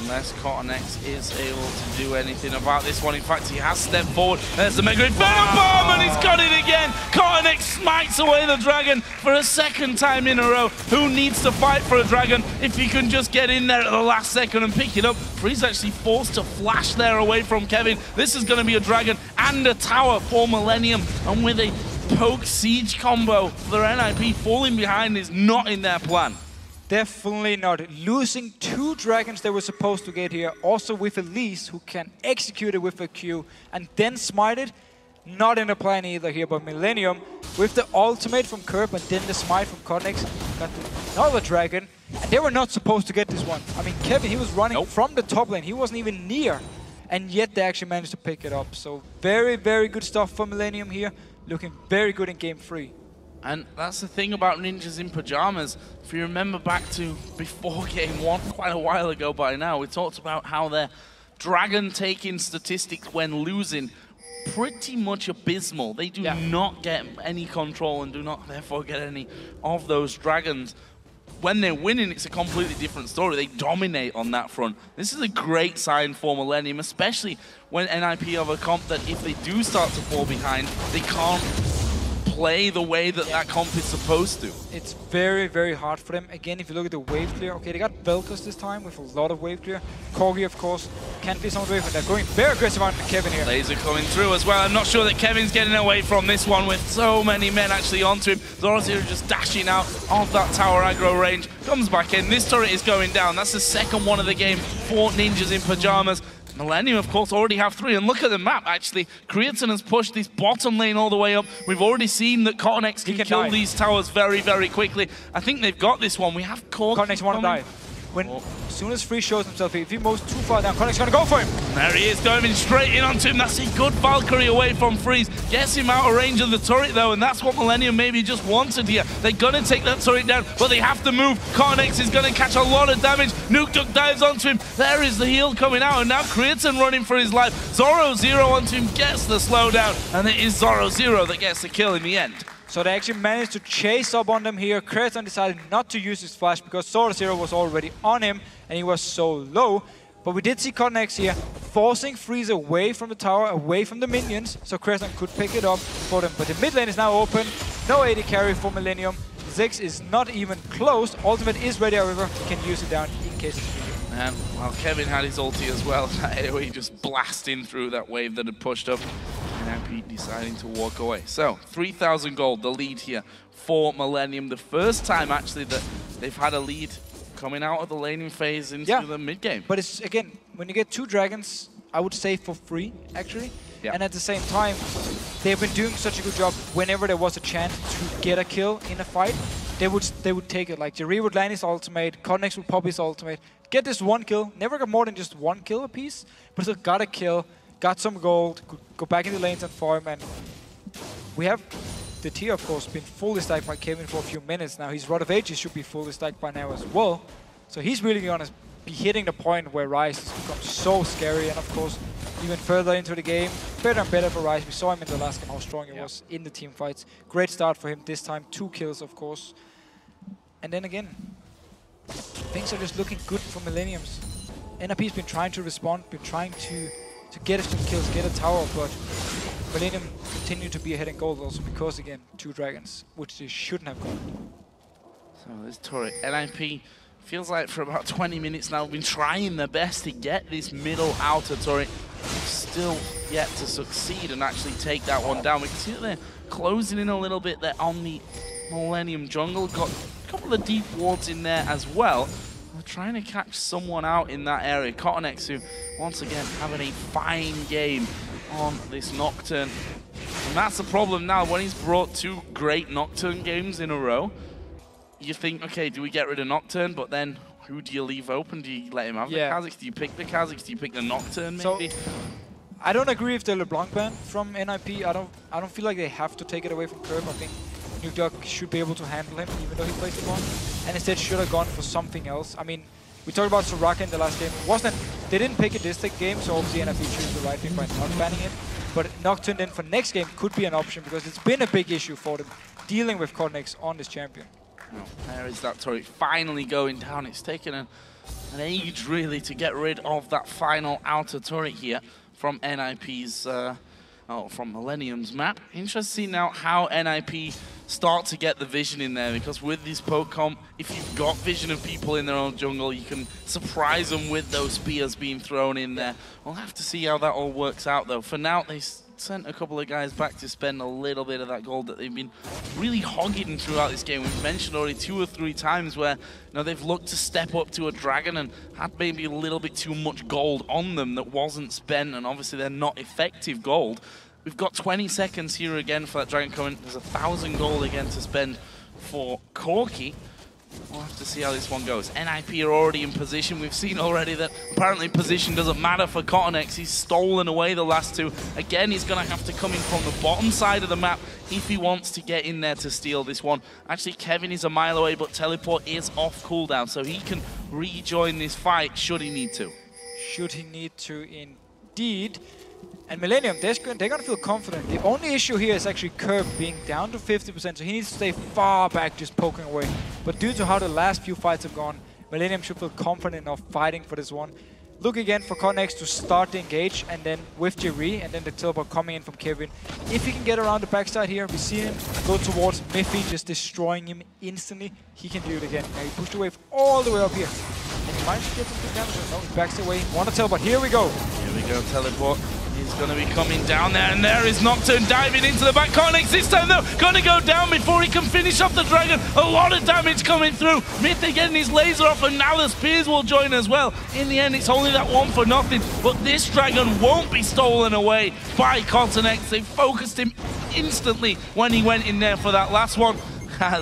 Unless Kottenx is able to do anything about this one. In fact, he has stepped forward. There's the Mega Inferno Bomb, and he's got it again. Kottenx smites away the dragon for a second time in a row. Who needs to fight for a dragon if he can just get in there at the last second and pick it up? Free's actually forced to flash there away from Kevin. This is going to be a dragon and a tower for Millennium. And with a poke siege combo for NIP, falling behind is not in their plan. Definitely not. Losing 2 dragons they were supposed to get here, also with Elise, who can execute it with a Q and then smite it, not in the plan either here. But Millennium, with the ultimate from Kerp and then the smite from Kottenx, got another dragon, and they were not supposed to get this one. I mean, Kevin, he was running from the top lane, he wasn't even near, and yet they actually managed to pick it up. So very, very good stuff for Millennium here, looking very good in game 3. And that's the thing about Ninjas in Pyjamas. If you remember back to before game 1, quite a while ago by now, we talked about how their dragon taking statistics when losing pretty much abysmal. They do not get any control and do not therefore get any of those dragons. When they're winning, it's a completely different story. They dominate on that front. This is a great sign for Millennium, especially when NIP have a comp that if they do start to fall behind, they can't play the way that that comp is supposed to. It's very, very hard for them. Again, if you look at the wave clear, okay, they got Vel'Koz this time with a lot of wave clear. Corgi, of course, can't be some of the wave, but they're going very aggressive on Kevin here. Laser coming through as well. I'm not sure that Kevin's getting away from this one with so many men actually onto him. ZoroZero just dashing out of that tower aggro range. Comes back in. This turret is going down. That's the second one of the game for Ninjas in Pyjamas. Millennium, of course, already have 3. And look at the map, actually. Creaton has pushed this bottom lane all the way up. We've already seen that Kottenx can kill these towers very, very quickly. I think they've got this one. We have Corgi. Kottenx want to die. As soon as Free shows himself, if he moves too far down, Kottenx gonna go for him. There he is, going straight in onto him. That's a good Valkyrie away from Freeze. Gets him out of range of the turret though, and that's what Millennium maybe just wanted here. They're gonna take that turret down, but they have to move. Kottenx is gonna catch a lot of damage. Nukeduck dives onto him. There is the heal coming out, and now Creaton running for his life. ZoroZero onto him, gets the slowdown, and it is ZoroZero that gets the kill in the end. So they actually managed to chase up on them here. Creaton decided not to use his flash because ZoroZero was already on him and he was so low. But we did see Kottenx here forcing Freeze away from the tower, away from the minions, so Creaton could pick it up for them. But the mid lane is now open. No AD carry for Millennium. Ziggs is not even close. Ultimate is ready, however. He can use it down in case it's needed. And well, Kevin had his ulti as well. He just blasting through that wave that had pushed up. And Pete deciding to walk away. So 3,000 gold, the lead here for Millennium. The first time actually that they've had a lead coming out of the laning phase into the mid game. But it's again, when you get 2 dragons, I would say for free actually. Yeah. And at the same time, they've been doing such a good job. Whenever there was a chance to get a kill in a fight, they would take it. Like Jree would land his ultimate, Kottenx would pop his ultimate, get this 1 kill. Never got more than just 1 kill a piece, but still got a kill. Got some gold, could go back in the lanes and farm, and we have the tier, of course, been fully stacked by Kevin for a few minutes now. His Rod of Ages should be fully stacked by now as well. So he's really going to be hitting the point where Ryze has become so scary, and of course, even further into the game, better and better for Ryze. We saw him in the last game, how strong he was in the team fights. Great start for him this time, 2 kills, of course. And then again, things are just looking good for Millenniums. NRP's been trying to respond, been trying to get some kills, get a tower, but Millennium continue to be ahead in gold also because, again, 2 dragons, which they shouldn't have gotten. So this turret, NIP feels like for about 20 minutes now, we've been trying their best to get this middle outer turret. Still yet to succeed and actually take that one down. We can see that they're closing in a little bit there on the Millennium jungle. Got a couple of deep wards in there as well. We're trying to catch someone out in that area. Kottenx, who once again having a fine game on this Nocturne. And that's the problem now. When he's brought 2 great Nocturne games in a row, you think, okay, do we get rid of Nocturne? But then who do you leave open? Do you let him have the Kha'Zix? Do you pick the Kha'Zix? Do you pick the Nocturne maybe? So, I don't agree with the LeBlanc ban from NIP. I don't feel like they have to take it away from Kerp. I think Nukeduck should be able to handle him, even though he plays the one. And instead should have gone for something else. I mean, we talked about Soraka in the last game. They didn't pick a distinct game, so obviously NIP chose the right thing by not banning it. But Nocturne then for next game could be an option because it's been a big issue for them dealing with Kottenx on this champion. Oh, there is that turret finally going down. It's taken an age really to get rid of that final outer turret here from NIP's, from Millennium's map. Interesting now how NIP start to get the vision in there, because with this poke comp, if you've got vision of people in their own jungle, you can surprise them with those spears being thrown in there. We'll have to see how that all works out though. For now, they sent a couple of guys back to spend a little bit of that gold that they've been really hogging throughout this game. We've mentioned already 2 or 3 times where they've looked to step up to a dragon and had maybe a little bit too much gold on them that wasn't spent, and obviously they're not effective gold. We've got 20 seconds here again for that dragon coming. There's 1,000 gold again to spend for Corki. We'll have to see how this one goes. NIP are already in position. We've seen already that apparently position doesn't matter for Kottenx. He's stolen away the last 2. Again, he's going to have to come in from the bottom side of the map if he wants to get in there to steal this one. Actually, Kevin is a mile away, but teleport is off cooldown, so he can rejoin this fight should he need to. Should he need to, indeed. And Millennium, they're going to feel confident. The only issue here is actually Kerp being down to 50%, so he needs to stay far back just poking away. But due to how the last few fights have gone, Millennium should feel confident enough fighting for this one. Look again for Kottenx to start the engage, and then with Jree, and then the teleport coming in from Kevin. If he can get around the backside here, we see him go towards Mithy, just destroying him instantly. He can do it again. Now he pushed the wave all the way up here. And he might get some damage. No, he backs away. Want to teleport. Here we go. Here we go, teleport. He's going to be coming down there, and there is Nocturne diving into the back. Kottenx this time though, going to go down before he can finish off the dragon. A lot of damage coming through. Mithy getting his laser off, and now the spears will join as well. In the end, it's only that 1 for nothing, but this dragon won't be stolen away by Kottenx. They focused him instantly when he went in there for that last one.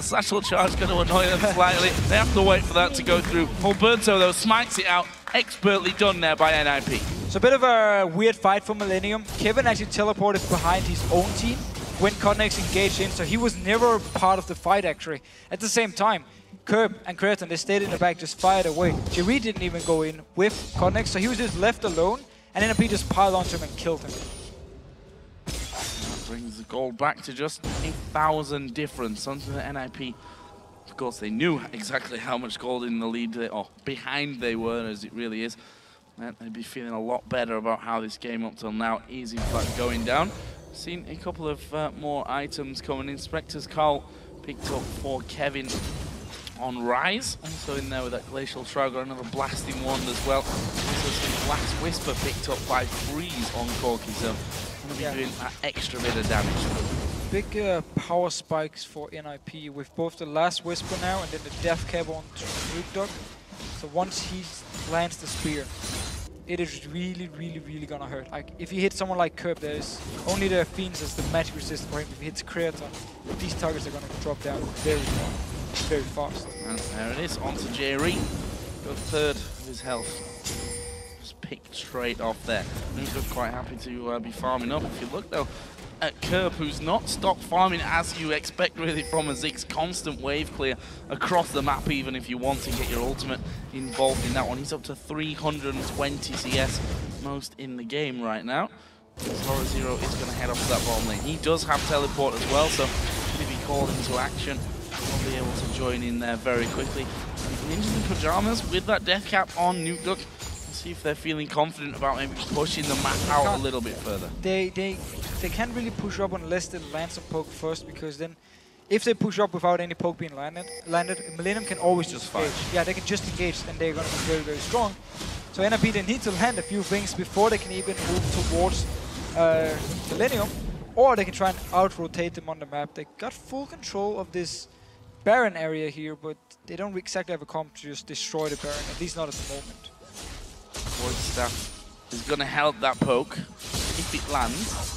Satchel charge going to annoy them slightly. They have to wait for that to go through. Hulberto, though, smites it out. Expertly done there by NIP. So a bit of a weird fight for Millennium. Kevin actually teleported behind his own team when Kottenx engaged in, so he was never part of the fight, actually. At the same time, Kerp and Creaton, they stayed in the back, just fired away. Jree didn't even go in with Kottenx, so he was just left alone, and NIP just piled onto him and killed him. That brings the gold back to just 1,000 difference onto the NIP. Of course, they knew exactly how much gold in the lead, or behind they were, as it really is. And they'd be feeling a lot better about how this game up till now is in fact going down. Seen a couple of more items coming in. Spectre's Carl picked up for Kevin on Rise. Also in there with that Glacial Shroud, got another blasting wand as well. Also some Blast Whisper picked up by Freeze on Corki, so going to be doing that extra bit of damage. Big power spikes for NIP with both the Last Whisper now and then the Death Cap on Nukeduck. So once he lands the spear, it is really, really, really gonna hurt. Like, if he hits someone like Kerp, there's only the Fiends as the magic resist for him. If he hits Creaton, these targets are gonna drop down very fast. And there it is, onto Jree. Got a third of his health. Just picked straight off there. Nukeduck quite happy to be farming up. If you look though at Kerp, who's not stopped farming as you expect really from a Ziggs, constant wave clear across the map, even if you want to get your ultimate involved in that one. He's up to 320 CS, most in the game right now. ZoroZero is going to head up to that bottom lane. He does have teleport as well, so if he called into action, he'll be able to join in there very quickly. Ninjas in Pyjamas with that death cap on Nukeduck. See if they're feeling confident about maybe pushing the map out a little bit further. They can't really push up unless they land some poke first, because then if they push up without any poke being landed, Millennium can always just engage. Yeah, they can just engage and they're going to be very, very strong. So NIP, they need to land a few things before they can even move towards Millennium, or they can try and out-rotate them on the map. They got full control of this Baron area here, but they don't exactly have a comp to just destroy the Baron, at least not at the moment. Void Staff is going to help that poke if it lands.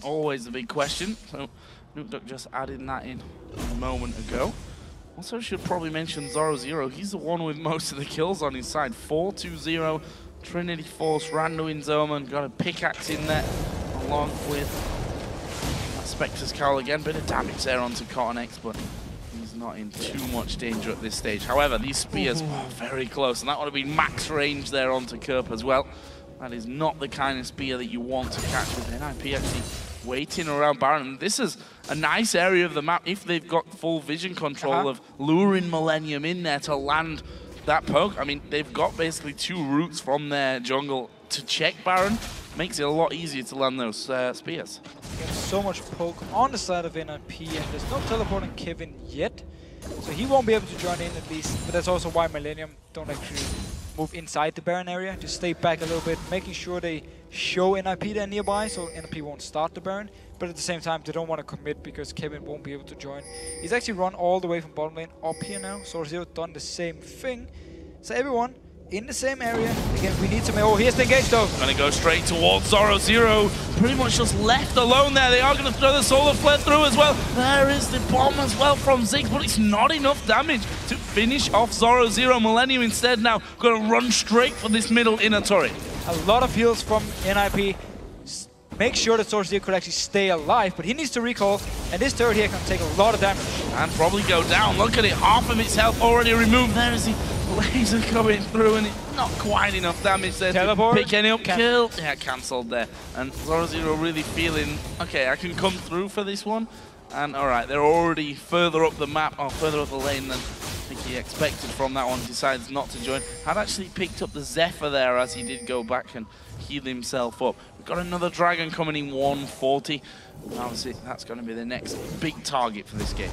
Always the big question. So Nukeduck just added that in a moment ago. Also should probably mention ZoroZero. He's the one with most of the kills on his side. 4-2-0, Trinity Force, Randuin Zoman, got a pickaxe in there along with Spectre's Cowl again. Bit of damage there onto Kottenx, but he's not in too much danger at this stage. However, these spears are very close, and that would have been max range there onto Kerp as well. That is not the kind of spear that you want to catch with NIP actually waiting around Baron. This is a nice area of the map if they've got full vision control of luring Millennium in there to land that poke. I mean, they've got basically 2 routes from their jungle to check Baron. Makes it a lot easier to land those spears. There's so much poke on the side of NIP, and there's no teleporting Kevin yet, so he won't be able to join in at least. But that's also why Millennium don't actually move inside the Baron area, just stay back a little bit, making sure they show NIP they're nearby, so NIP won't start the Baron. But at the same time, they don't want to commit because Kevin won't be able to join. He's actually run all the way from bottom lane up here now. ZoroZero done the same thing. So everyone in the same area. Again, we need some... Oh, here's the engage though. Gonna go straight towards ZoroZero. Pretty much just left alone there. They are gonna throw the Solar Flare through as well. There is the bomb as well from Ziggs, but it's not enough damage to finish off ZoroZero. Millennium instead now gonna run straight for this middle inner turret. A lot of heals from NIP. Make sure that ZoroZero could actually stay alive, but he needs to recall, and this turret here can take a lot of damage. And probably go down. Look at it, half of its health already removed. There is the laser coming through, and it's not quite enough damage there Teleport. to pick any up. Kill. Yeah, cancelled there. And ZoroZero really feeling, okay, I can come through for this one. And alright, they're already further up the map, or further up the lane than I think he expected from that one. Decides not to join. Had actually picked up the Zephyr there as he did go back and heal himself up. We've got another Dragon coming in 140. Obviously, that's going to be the next big target for this game.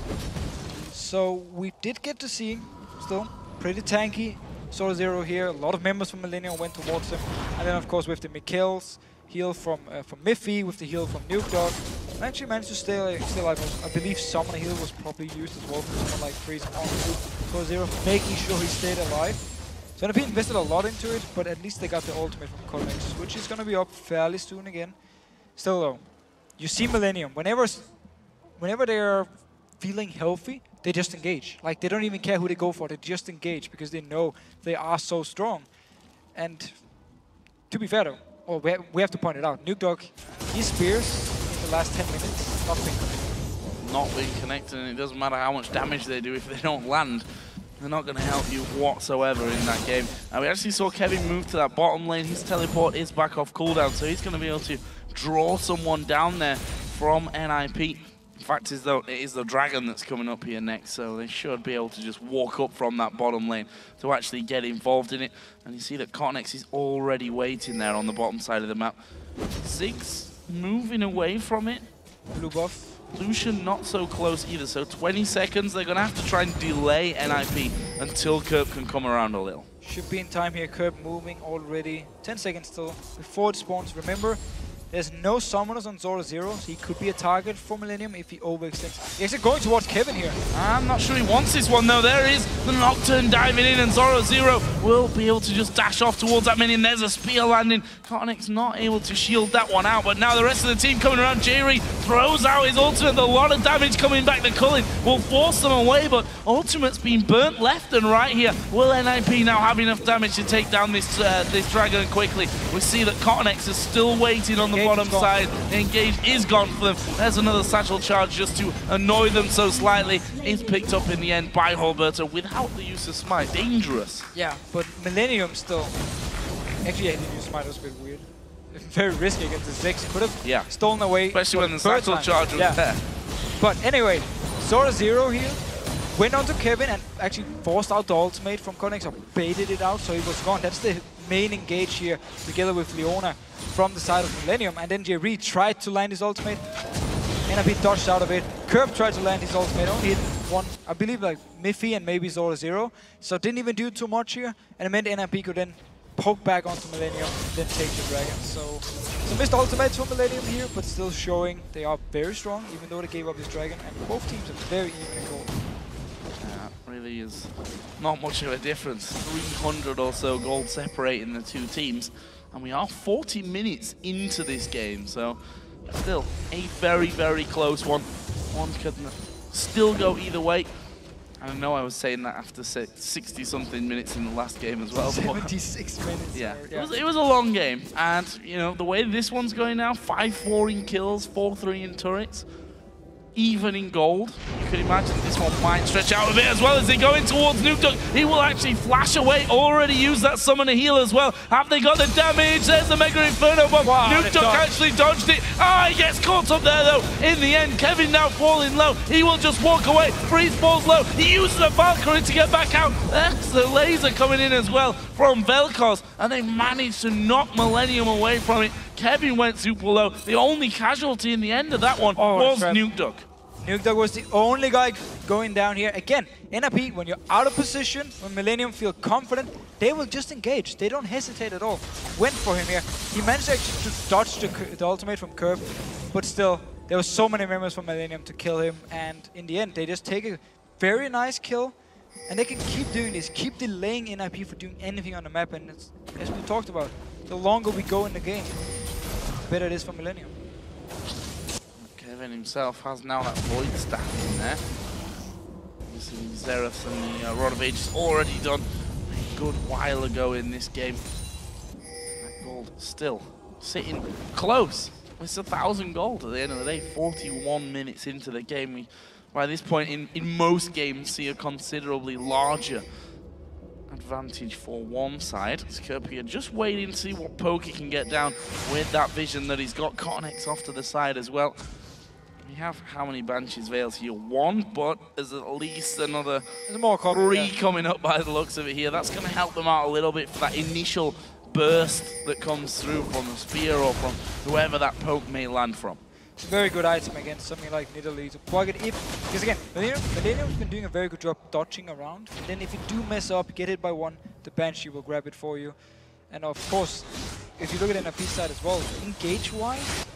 So we did get to see, still, pretty tanky ZoroZero here. A lot of members from Millennium went towards him. And then, of course, with the Mikhail's heal from Mithy, with the heal from Nukeduck, I actually managed to stay alive. I believe Summoner heal was probably used as well for someone like Freeze on ZoroZero, making sure he stayed alive. So NIP invested a lot into it, but at least they got the ultimate from Kottenx, which is going to be up fairly soon again. Still though, you see Millennium, whenever they are feeling healthy, they just engage. Like, they don't even care who they go for, they just engage because they know they are so strong. And to be fair though, well, we have to point it out, Nukeduck, his spears in the last 10 minutes, not being connected. Not being connected, and it doesn't matter how much damage they do if they don't land. They're not going to help you whatsoever in that game. And we actually saw Kevin move to that bottom lane. His teleport is back off cooldown, so he's going to be able to draw someone down there from NIP. The fact is, though, it is the Dragon that's coming up here next, so they should be able to just walk up from that bottom lane to actually get involved in it. And you see that Kottenx is already waiting there on the bottom side of the map. Ziggs moving away from it. Blue buff. Lucian not so close either, so 20 seconds. They're going to have to try and delay NIP until Kerp can come around a little. Should be in time here, Kerp moving already. 10 seconds still before it spawns. Remember, there's no summoners on ZoroZero, so he could be a target for Millennium if he overextends. He's actually going towards Kevin here. I'm not sure he wants this one though. There is the Nocturne diving in, and ZoroZero will be able to just dash off towards that minion. There's a spear landing. Kottenx not able to shield that one out, but now the rest of the team coming around. Jree throws out his ultimate. A lot of damage coming back to Cologne will force them away, but ultimate's been burnt left and right here. Will NIP now have enough damage to take down this Dragon quickly? We see that Kottenx is still waiting on the bottom side. Engage is gone for them. There's another satchel charge just to annoy them so slightly. It's picked up in the end by Hulberto without the use of smite. Dangerous. Yeah, but Millennium still... Actually, I didn't use smite, it was a bit weird. Very risky against the Ziggs. Could have stolen away. Especially when the satchel charge was there. But anyway, ZoroZero here went onto Kevin and actually forced out the ultimate from Kottenx, or baited it out, so he was gone. That's the main engage here, together with Leona from the side of Millennium. And then Jree tried to land his ultimate. NIP dodged out of it. Kerp tried to land his ultimate, only hit one, I believe, like Mithy and maybe ZoroZero. So didn't even do too much here. And it meant NIP could then poke back onto Millennium, then take the Dragon. So some missed ultimates from Millennium here, but still showing they are very strong, even though they gave up this Dragon. And both teams are very even in gold. Really is not much of a difference. 300 or so gold separating the two teams, and we are 40 minutes into this game, so still a very, very close one. One could still go either way. I know I was saying that after 60-something minutes in the last game as well. 76 minutes. Yeah, it was a long game, and you know the way this one's going now: 5-4 in kills, 4-3 in turrets. Even in gold. You could imagine this one might stretch out a bit as well as they go in towards Nukeduck. He will actually flash away, already use that summoner heal as well. Have they got the damage? There's the Mega Inferno bomb. Wow, Nukeduck actually dodged it. Ah, he gets caught up there though. In the end, Kevin now falling low. He will just walk away. Freeze falls low. He uses a Valkyrie to get back out. That's the laser coming in as well from Vel'Koz, and they managed to knock Millennium away from it. Kevin went super low. The only casualty in the end of that one was Nukeduck. Nukeduck was the only guy going down here. Again, NIP, when you're out of position, when Millennium feel confident, they will just engage. They don't hesitate at all. Went for him here. He managed actually to dodge the ultimate from Kerp, but still, there were so many members from Millennium to kill him, and in the end, they just take a very nice kill, and they can keep doing this, keep delaying NIP for doing anything on the map, and it's, as we talked about, the longer we go in the game, the better it is for Millennium. Kevin himself has now that Void staff in there. Obviously, Xerath and the Rod of Ages already done a good while ago in this game. That gold still sitting close. It's 1,000 gold at the end of the day. 41 minutes into the game. We, by this point in most games, see a considerably larger advantage for one side. It's Kerp here just waiting to see what poke he can get down with that vision that he's got. Kottenx off to the side as well. We have how many Banshees Veils here? 1, but there's at least another 3 coming up by the looks of it here. That's going to help them out a little bit for that initial burst that comes through from the spear or from whoever that poke may land from. It's a very good item against something like Nidalee to plug it if, because again, Millennium's been doing a very good job dodging around, and then if you do mess up, get hit by one, the Banshee will grab it for you. And of course, if you look at NFP side as well, engage-wise,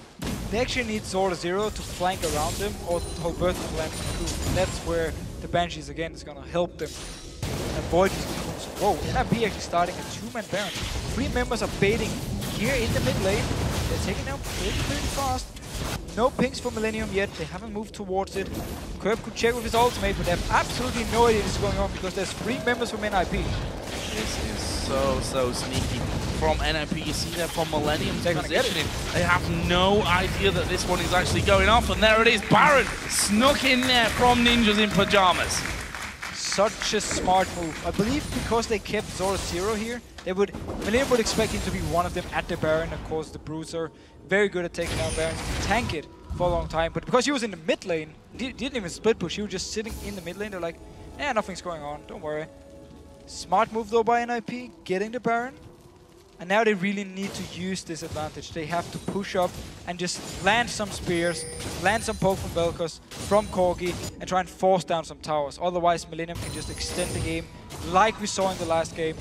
they actually need ZoroZero to flank around them, or Hulberto to land through. And that's where the Banshees again is gonna help them avoid these moves. Whoa, NFP actually starting a 2-man Baron. 3 members are baiting here in the mid lane. They're taking out pretty fast. No pings for Millennium yet. They haven't moved towards it. Kerp could check with his ultimate, but they have absolutely no idea this is going on because there's 3 members from NIP. This is so sneaky from NIP. You see that from Millennium's positioning. They have no idea that this one is actually going off, and there it is. Baron snuck in there from Ninjas in Pyjamas. Such a smart move. I believe because they kept ZoroZero here, Millennium would expect him to be one of them at the Baron. Of course, the Bruiser, very good at taking down Barons, can tank it for a long time. But because he was in the mid lane, he didn't even split push. He was just sitting in the mid lane. They're like, eh, nothing's going on. Don't worry. Smart move though by NIP, getting the Baron. And now they really need to use this advantage. They have to push up and just land some spears, land some poke from Vel'Koz, from Corgi, and try and force down some towers. Otherwise, Millennium can just extend the game like we saw in the last game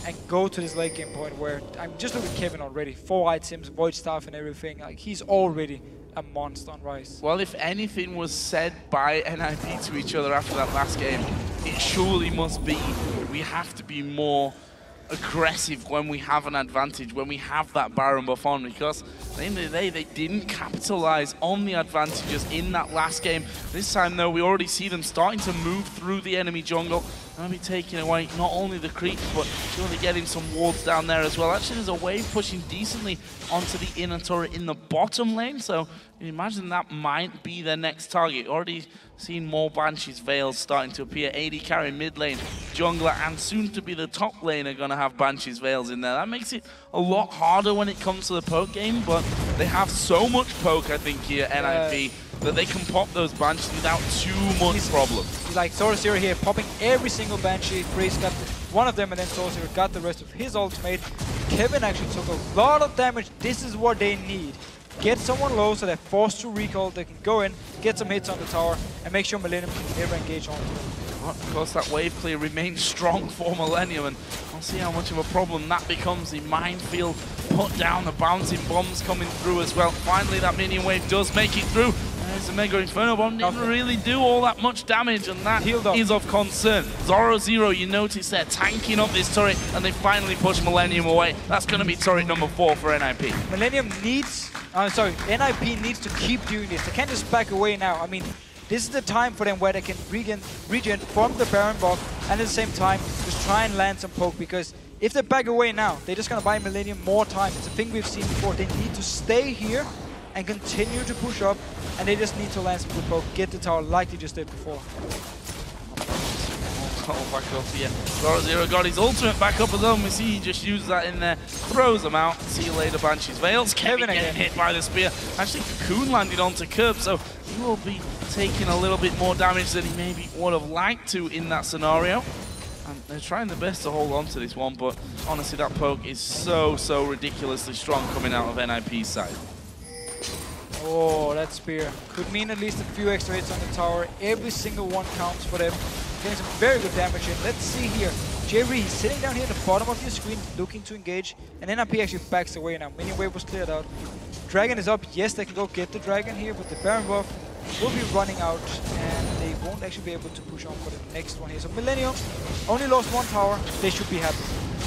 and go to this late game point where I'm just looking at Kevin already. 4 items, Void Staff and everything. Like, he's already a monster on Rise. Well, if anything was said by NIP to each other after that last game, it surely must be we have to be more aggressive when we have an advantage, when we have that Baron buff on, because at the end of the day, they didn't capitalize on the advantages in that last game. This time, though, we already see them starting to move through the enemy jungle. Going to be taking away not only the creeps, but surely getting some wards down there as well. Actually, there's a wave pushing decently onto the inner turret in the bottom lane, so you imagine that might be their next target. Already seen more Banshees Veils starting to appear. AD carry mid lane, jungler, and soon to be the top lane are going to have Banshees Veils in there. That makes it a lot harder when it comes to the poke game, but they have so much poke, I think, here at NIP, that they can pop those Banshees without too much problem. He's like ZoroZero here, popping every single Banshee. Breeze got one of them, and then ZoroZero got the rest of his ultimate. Kevin actually took a lot of damage. This is what they need. Get someone low so they're forced to recall. They can go in, get some hits on the tower, and make sure Millennium can never engage onto it. Of course, that wave clear remains strong for Millennium, and we'll see how much of a problem that becomes. The minefield put down, the bouncing bombs coming through as well. Finally, that minion wave does make it through. There's a Mega Inferno Bomb, didn't really do all that much damage, and that is of concern. ZoroZero, you notice they're tanking up this turret, and they finally push Millennium away. That's going to be turret number 4 for NIP. Millennium needs, NIP needs to keep doing this. They can't just back away now. I mean, this is the time for them where they can regen from the Baron buff, and at the same time, just try and land some poke, because if they back away now, they're just going to buy Millennium more time. It's a thing we've seen before. They need to stay here and continue to push up, and they just need to land some good poke, get the tower like they just did before. Oh, back up here. ZoroZero got his ultimate back up as well. We see he just used that in there, throws them out. See you later, Banshees Veils. Kevin getting hit by the spear. Actually, Cocoon landed onto Kerp, so he will be taking a little bit more damage than he maybe would have liked to in that scenario. And they're trying their best to hold on to this one, but honestly, that poke is so ridiculously strong coming out of NIP's side. Oh, that spear could mean at least a few extra hits on the tower. Every single one counts for them. Getting some very good damage in. Let's see here. Jree sitting down here at the bottom of your screen, looking to engage. And NIP actually backs away now. Minion wave was cleared out. Dragon is up. Yes, they can go get the dragon here, but the Baron buff will be running out, and they won't actually be able to push on for the next one here. So Millennium only lost 1 tower. They should be happy.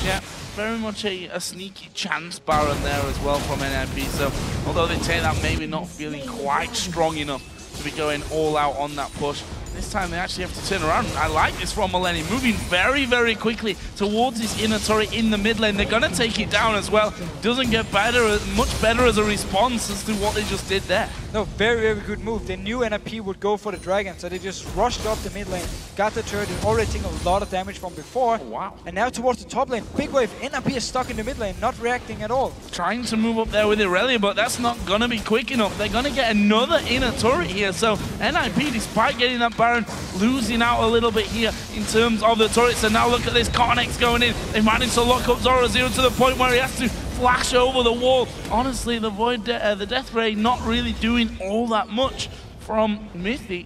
Yeah. Very much a sneaky chance Baron there as well from NIP, so although they take that maybe not feeling quite strong enough to be going all out on that push, this time they actually have to turn around. I like this from Millennium, moving very quickly towards his inner turret in the mid lane. They're going to take it down as well. Doesn't get much better as a response as to what they just did there. No, very good move. They knew NIP would go for the dragon, so they just rushed up the mid lane, got the turret, already taking a lot of damage from before. Oh, wow. And now towards the top lane, big wave. NIP is stuck in the mid lane, not reacting at all. Trying to move up there with Irelia, but that's not going to be quick enough. They're going to get another inner turret here, so NIP, despite getting that Baron, losing out a little bit here in terms of the turrets. And now look at this, Kottenx going in. They managed to lock up ZoroZero to the point where he has to flash over the wall. Honestly, the the Death Ray not really doing all that much from Mithy.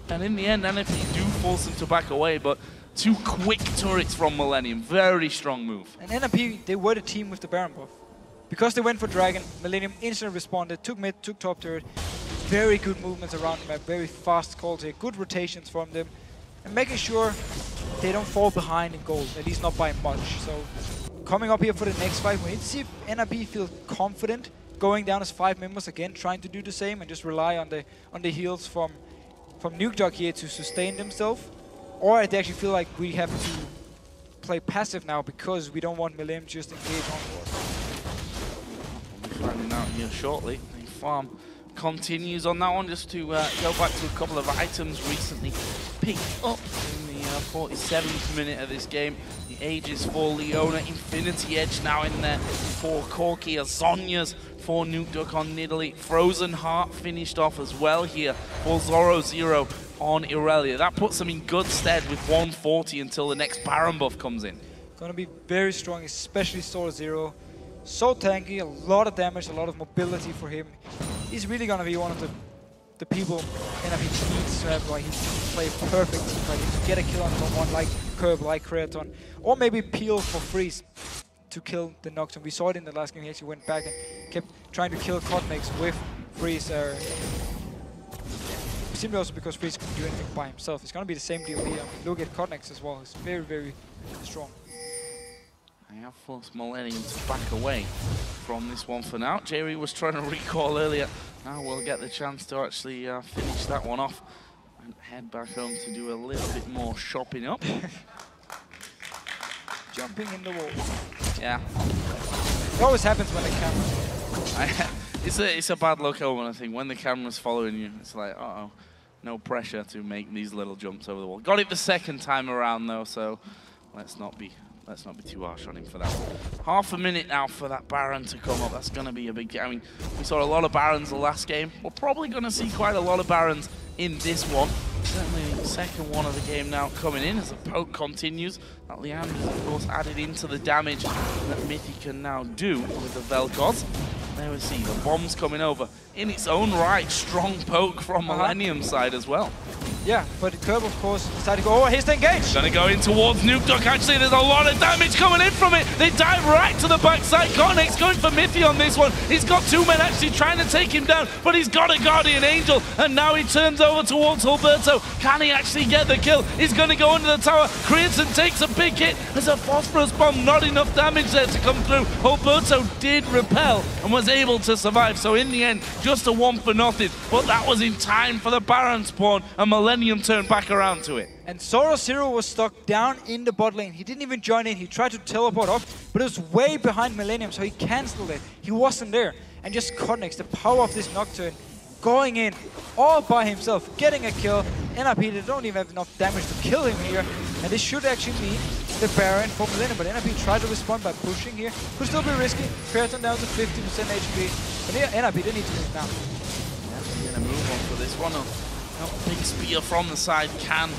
And in the end, NIP do force him to back away, but 2 quick turrets from Millennium. Very strong move. And NIP, they were the team with the Baron buff. Because they went for Dragon, Millennium instantly responded, took mid, took top turret. Very good movements around the map, very fast calls here, good rotations from them, and making sure they don't fall behind in gold, at least not by much. So coming up here for the next fight, we need to see if NIP feel confident going down as 5 members again, trying to do the same and just rely on the heals from Nukeduck here to sustain themselves, or they actually feel like we have to play passive now because we don't want Millennium just engage onward. We'll be finding out here shortly. The farm continues on that one. Just to go back to a couple of items recently picked up in the 47th minute of this game. The Aegis for Leona, Infinity Edge now in there for Corki, Azonia's for Nukeduck on Nidalee. Frozen Heart finished off as well here for ZoroZero on Irelia. That puts them in good stead with 140 until the next Baron buff comes in. Gonna be very strong, especially ZoroZero. So tanky, a lot of damage, a lot of mobility for him. He's really gonna be one of the people he needs to have, like, he can play a perfect team fight, to get a kill on someone like Kerp, like Creaton, or maybe peel for freeze to kill the Nocturne. We saw it in the last game. He actually went back and kept trying to kill Kottenx with freeze. Simply also because freeze couldn't do anything by himself. It's gonna be the same deal here. Look at Kottenx as well. He's very, very strong. I have forced Millennium to back away from this one for now. Jree was trying to recall earlier. Now we'll get the chance to actually finish that one off and head back home to do a little bit more shopping up. Jumping in the wall. Yeah. It always happens when the camera. It's a bad look omen, I think. When the camera's following you, it's like, uh-oh. No pressure to make these little jumps over the wall. Got it the second time around though, so let's not be too harsh on him for that. Half a minute now for that Baron to come up. That's going to be a big... I mean, we saw a lot of Barons the last game. We're probably going to see quite a lot of Barons in this one. Certainly the second one of the game now coming in as the poke continues. That Leander is, of course, added into the damage that Mithy can now do with the Vel'Koz. There we see the bombs coming over. In its own right, strong poke from Millennium side as well. Yeah, but Kerp, of course, decided to go, oh, he's the engage! Gonna go in towards Nukeduck, actually, there's a lot of damage coming in from it. They dive right to the backside. Kottenx going for Mithy on this one. He's got 2 men actually trying to take him down, but he's got a Guardian Angel, and now he turns over towards Hulberto. Can he actually get the kill? He's gonna go into the tower. Creaton takes a big hit. There's a phosphorus bomb, not enough damage there to come through. Hulberto did repel and was able to survive, so in the end, just a 1 for nothing, but that was in time for the Baron spawn, and Millennium turned back around to it. And ZoroZero was stuck down in the bot lane. He didn't even join in. He tried to teleport up, but it was way behind Millennium, so he cancelled it. He wasn't there. And just Kottenx, the power of this Nocturne, going in all by himself, getting a kill. NRP, they don't even have enough damage to kill him here. And this should actually be the Baron for Millennium, but NRP tried to respond by pushing here. Could still be risky. Creaton down to 50% HP. But yeah, NRP, they need to move now. Yeah, they're going to move on for this one. A big spear from the side can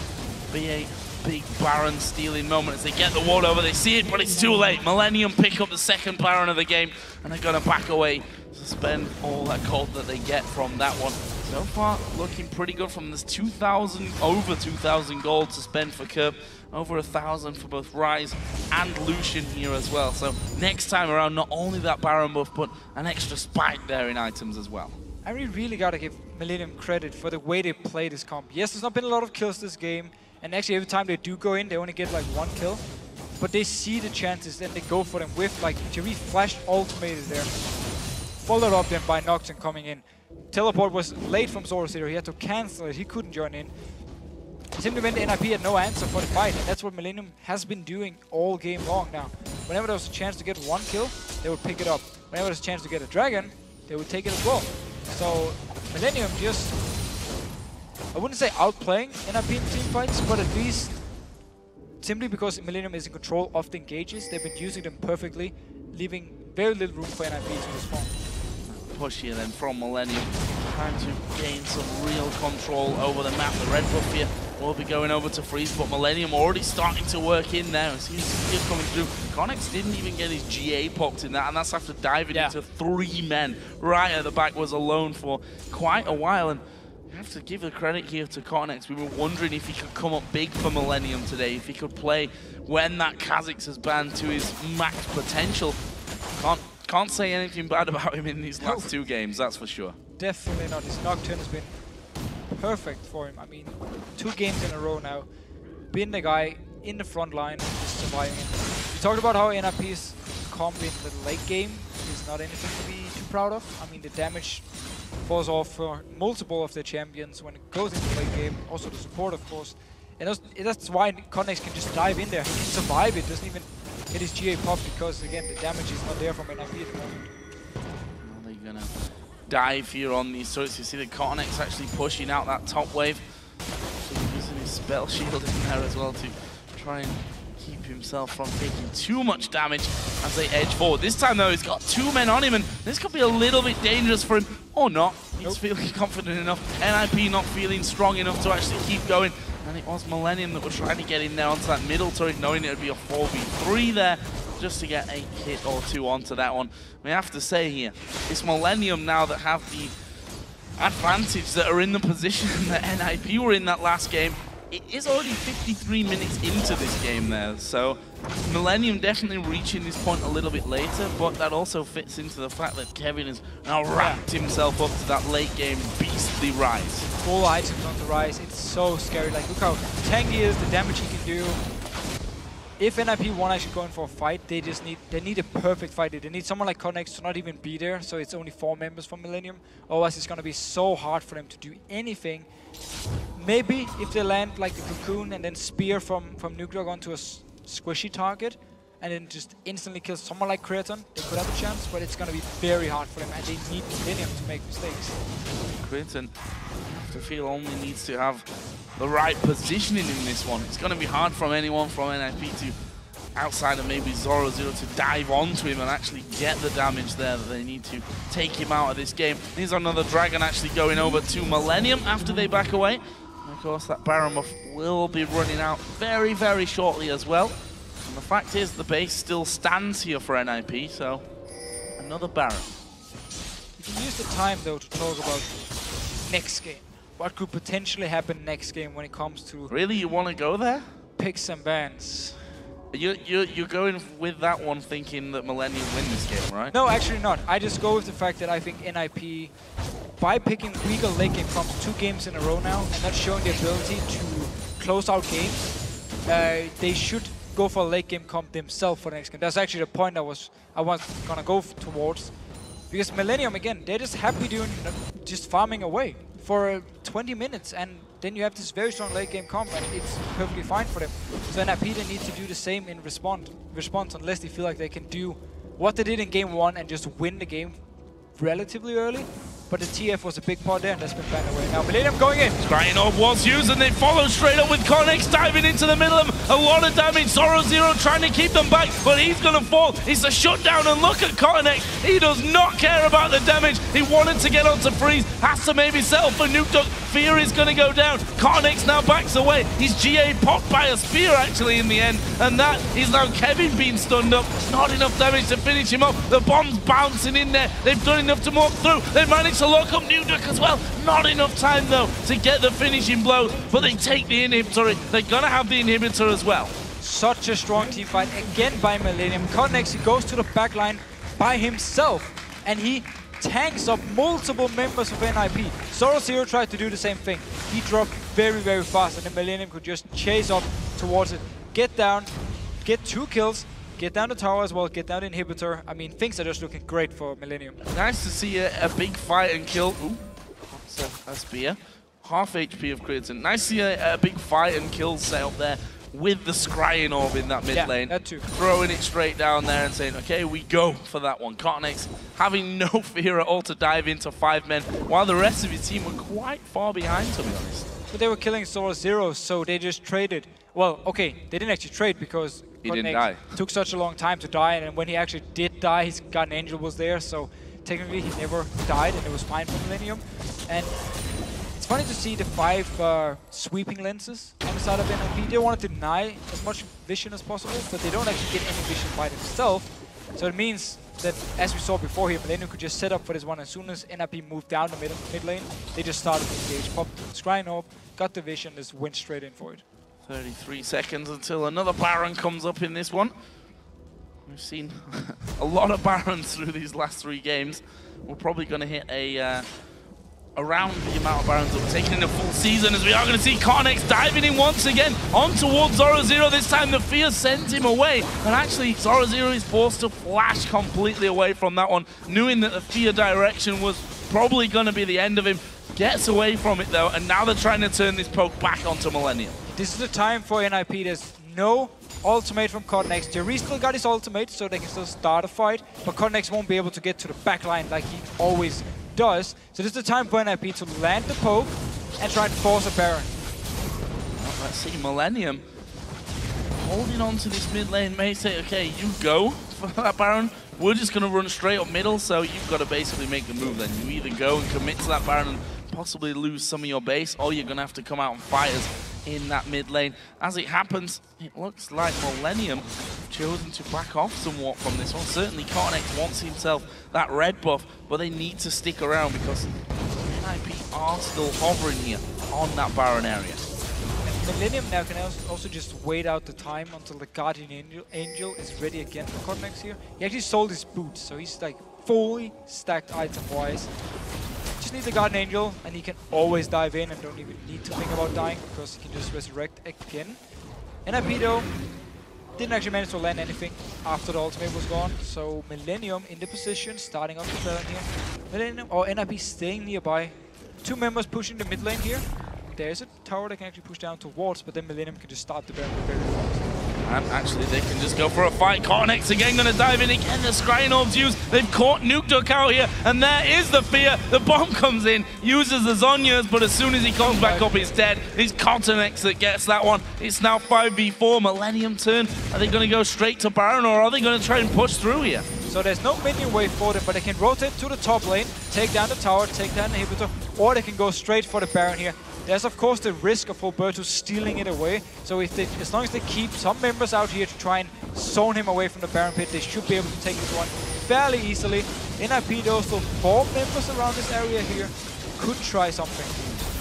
be a big Baron stealing moment as they get the ward over. They see it, but it's too late. Millennium pick up the second Baron of the game, and they're going to back away to spend all that gold that they get from that one. So far, looking pretty good from this 2,000, over 2,000 gold to spend for Kerp. Over 1,000 for both Rise and Lucian here as well. So next time around, not only that Baron buff, but an extra spike there in items as well. I really gotta give Millennium credit for the way they play this comp. Yes, there's not been a lot of kills this game, and actually every time they do go in, they only get like 1 kill. But they see the chances and they go for them with, like, Jree flashed ultimated there. Followed up then by Nocturne coming in. Teleport was late from ZoroZero, he had to cancel it, he couldn't join in. Simply meant the NRP had no answer for the fight, and that's what Millennium has been doing all game long now. Whenever there was a chance to get 1 kill, they would pick it up. Whenever there was a chance to get a dragon, they would take it as well. So Millennium just, I wouldn't say outplaying NRP in team fights, but at least simply because Millennium is in control of the engages, they've been using them perfectly, leaving very little room for NRP to respond. Push here then from Millennium, trying to gain some real control over the map. The red buff here will be going over to freeze, but Millennium already starting to work in there. As he's coming through. Kottenx didn't even get his GA popped in that, and that's after diving into 3 men. Right at the back was alone for quite a while, and you have to give the credit here to Kottenx. We were wondering if he could come up big for Millennium today, if he could play when that Kha'Zix has banned to his max potential. Can't say anything bad about him in these last 2 games, that's for sure. Definitely not. His Nocturne has been perfect for him. I mean, 2 games in a row now. Being the guy in the front line, just surviving it. We talked about how NRP's comp in the late game is not anything to be too proud of. I mean, the damage falls off for multiple of their champions when it goes into the late game. Also the support, of course. And that's why Kottenx can just dive in there. He can survive it, doesn't even get his GA pop because, again, the damage is not there from NIP at the moment. Well, they're going to dive here on these turrets. You see the Kottenx actually pushing out that top wave. So using his spell shield in there as well to try and keep himself from taking too much damage as they edge forward. This time, though, he's got 2 men on him, and this could be a little bit dangerous for him. Or not. He's feeling confident enough. NIP not feeling strong enough to actually keep going. And it was Millennium that was trying to get in there onto that middle turret, knowing it would be a 4v3 there, just to get a hit or 2 onto that one. We have to say here, it's Millennium now that have the advantage, that are in the position that NIP were in that last game. It is already 53 minutes into this game there, so Millennium definitely reaching this point a little bit later, but that also fits into the fact that Kevin has now ramped himself up to that late game beastly rise. Full items on the rise, it's so scary. Like, look how tanky he is, the damage he can do. If NIP want actually going for a fight, they need a perfect fight. They need someone like Kottenx to not even be there, so it's only 4 members from Millennium. Otherwise, it's going to be so hard for them to do anything. Maybe if they land like the cocoon and then spear from Nukeduck onto a squishy target, and then just instantly kill someone like Creaton, they could have a chance, but it's going to be very hard for them, and they need Millennium to make mistakes. Creaton, I feel, only needs to have the right positioning in this one. It's going to be hard from anyone from NIP to, outside of maybe ZoroZero, to dive onto him and actually get the damage there that they need to take him out of this game. Here's another Dragon actually going over to Millennium after they back away. And of course, that Baron buff will be running out very, very shortly as well. And the fact is, the base still stands here for NIP, so another Baron. You can use the time, though, to talk about next game. What could potentially happen next game when it comes to... Really? You want to go there? Picks and bans. You're going with that one thinking that Millennium win this game, right? No, actually not. I just go with the fact that I think NIP, by picking weaker late game comps 2 games in a row now and not showing the ability to close out games, they should go for a late game comp themselves for the next game. That's actually the point I was gonna go towards. Because Millennium, again, they're just happy doing just farming away for 20 minutes, and then you have this very strong late game comp, and it's perfectly fine for them. So NIP, they need to do the same in response unless they feel like they can do what they did in game 1 and just win the game relatively early. But the TF was a big part there, and that's been banned away. Now Millennium going in. Scrying Orb was used, and they follow straight up with Kottenx diving into the middle of them. A lot of damage. ZoroZero trying to keep them back, but he's going to fall. It's a shutdown, and look at Kottenx. He does not care about the damage. He wanted to get onto freeze. Has to maybe settle for Nukeduck. Fear is going to go down. Kottenx now backs away. He's GA popped by a spear, actually, in the end. And that is now Kevin being stunned up. Not enough damage to finish him off. The bomb's bouncing in there. They've done enough to walk through. They've managed to lock up Nukeduck as well. Not enough time, though, to get the finishing blow. But they take the inhibitor. They're going to have the inhibitor as well. Such a strong team fight, again by Millennium. Kottenx, he goes to the back line by himself, and he tanks up multiple members of NIP. ZoroZero tried to do the same thing. He dropped very, very fast, and the Millennium could just chase up towards it. Get down, get 2 kills, get down the tower as well, get down the inhibitor. I mean, things are just looking great for Millennium. Nice to see a big fight and kill. Ooh, that's a spear. Half HP of Creaton. Nice to see a big fight and kill set up there with the Scrying Orb in that mid lane. That too. Throwing it straight down there and saying, okay, we go for that one. Kottenx having no fear at all to dive into 5 men, while the rest of his team were quite far behind, to be honest. But they were killing ZoroZero, so they just traded. Well, okay, they didn't actually trade because he didn't die. Took such a long time to die, and when he actually did die, his Guardian Angel was there, so technically he never died, and it was fine for Millennium. And it's funny to see the 5 sweeping lenses on the side of NIP. They want to deny as much vision as possible, but they don't actually get any vision by themselves. So it means that, as we saw before here, Millennium could just set up for this one. As soon as NIP moved down the mid lane, they just started to engage. Popped Scrying Orb, got the vision, just went straight in for it. 33 seconds until another Baron comes up in this one. We've seen a lot of Barons through these last 3 games. We're probably going to hit a around the amount of Barons that we're taking in a full season, as we are going to see Kottenx diving in once again on towards ZoroZero. This time the fear sends him away, and actually ZoroZero is forced to flash completely away from that one, knowing that the fear direction was probably going to be the end of him. Gets away from it though, and now they're trying to turn this poke back onto Millennium. This is the time for NIP. There's no ultimate from Kottenx. Jree still got his ultimate, so they can still start a fight, but Kottenx won't be able to get to the back line like he always does. So this is the time for NIP to land the poke and try and force a Baron. Well, let's see, Millennium holding on to this mid lane, may say, okay, you go for that Baron. We're just going to run straight up middle, so you've got to basically make the move then. You either go and commit to that Baron and possibly lose some of your base, or you're going to have to come out and fight us in that mid lane. As it happens, it looks like Millennium have chosen to back off somewhat from this one. Certainly Kottenx wants himself that red buff, but they need to stick around because NIP are still hovering here on that Baron area. Millennium now can also just wait out the time until the Guardian Angel is ready again for Kottenx here. He actually sold his boots, so he's like fully stacked item-wise. Just need the Guardian Angel, and he can always dive in and don't even need to think about dying because he can just resurrect again. NIP though didn't actually manage to land anything after the ultimate was gone, so Millennium in the position, starting off the Baron here. Millennium or NIP staying nearby. Two members pushing the mid lane here. There's a tower they can actually push down towards, but then Millennium can just start the Baron very fast. And actually they can just go for a fight. Kottenx again going to dive in again. The Scrying Orbs used. They've caught Nukeduck out here, and there is the fear. The bomb comes in, uses the Zhonya's, but as soon as he comes back up, he's dead. It's Kottenx that gets that one. It's now 5v4. Millennium turn. Are they going to go straight to Baron, or are they going to try and push through here? So there's no minion wave for them, but they can rotate to the top lane, take down the tower, take down the inhibitor, or they can go straight for the Baron here. There's of course the risk of Hulberto stealing it away, so if they, as long as they keep some members out here to try and zone him away from the Baron pit, they should be able to take this one fairly easily. NIP though, still 4 members around this area here, could try something.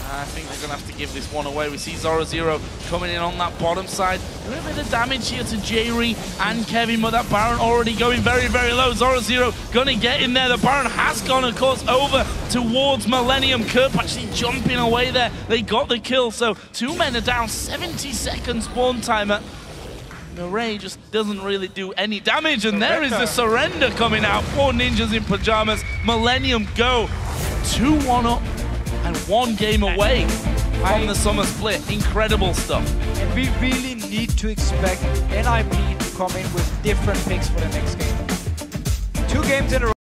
I think they're going to have to give this one away. We see ZoroZero coming in on that bottom side. A little bit of damage here to Jree and Kevin, but that Baron already going very, very low. ZoroZero going to get in there. The Baron has gone, of course, over towards Millennium. Kerp actually jumping away there. They got the kill, so 2 men are down. 70-second spawn timer. Jree just doesn't really do any damage, and there is the surrender coming out. 4 ninjas in Pyjamas. Millennium go 2-1 up. And 1 game away from the summer split. Incredible stuff. And we really need to expect NIP to come in with different picks for the next game. 2 games in a row.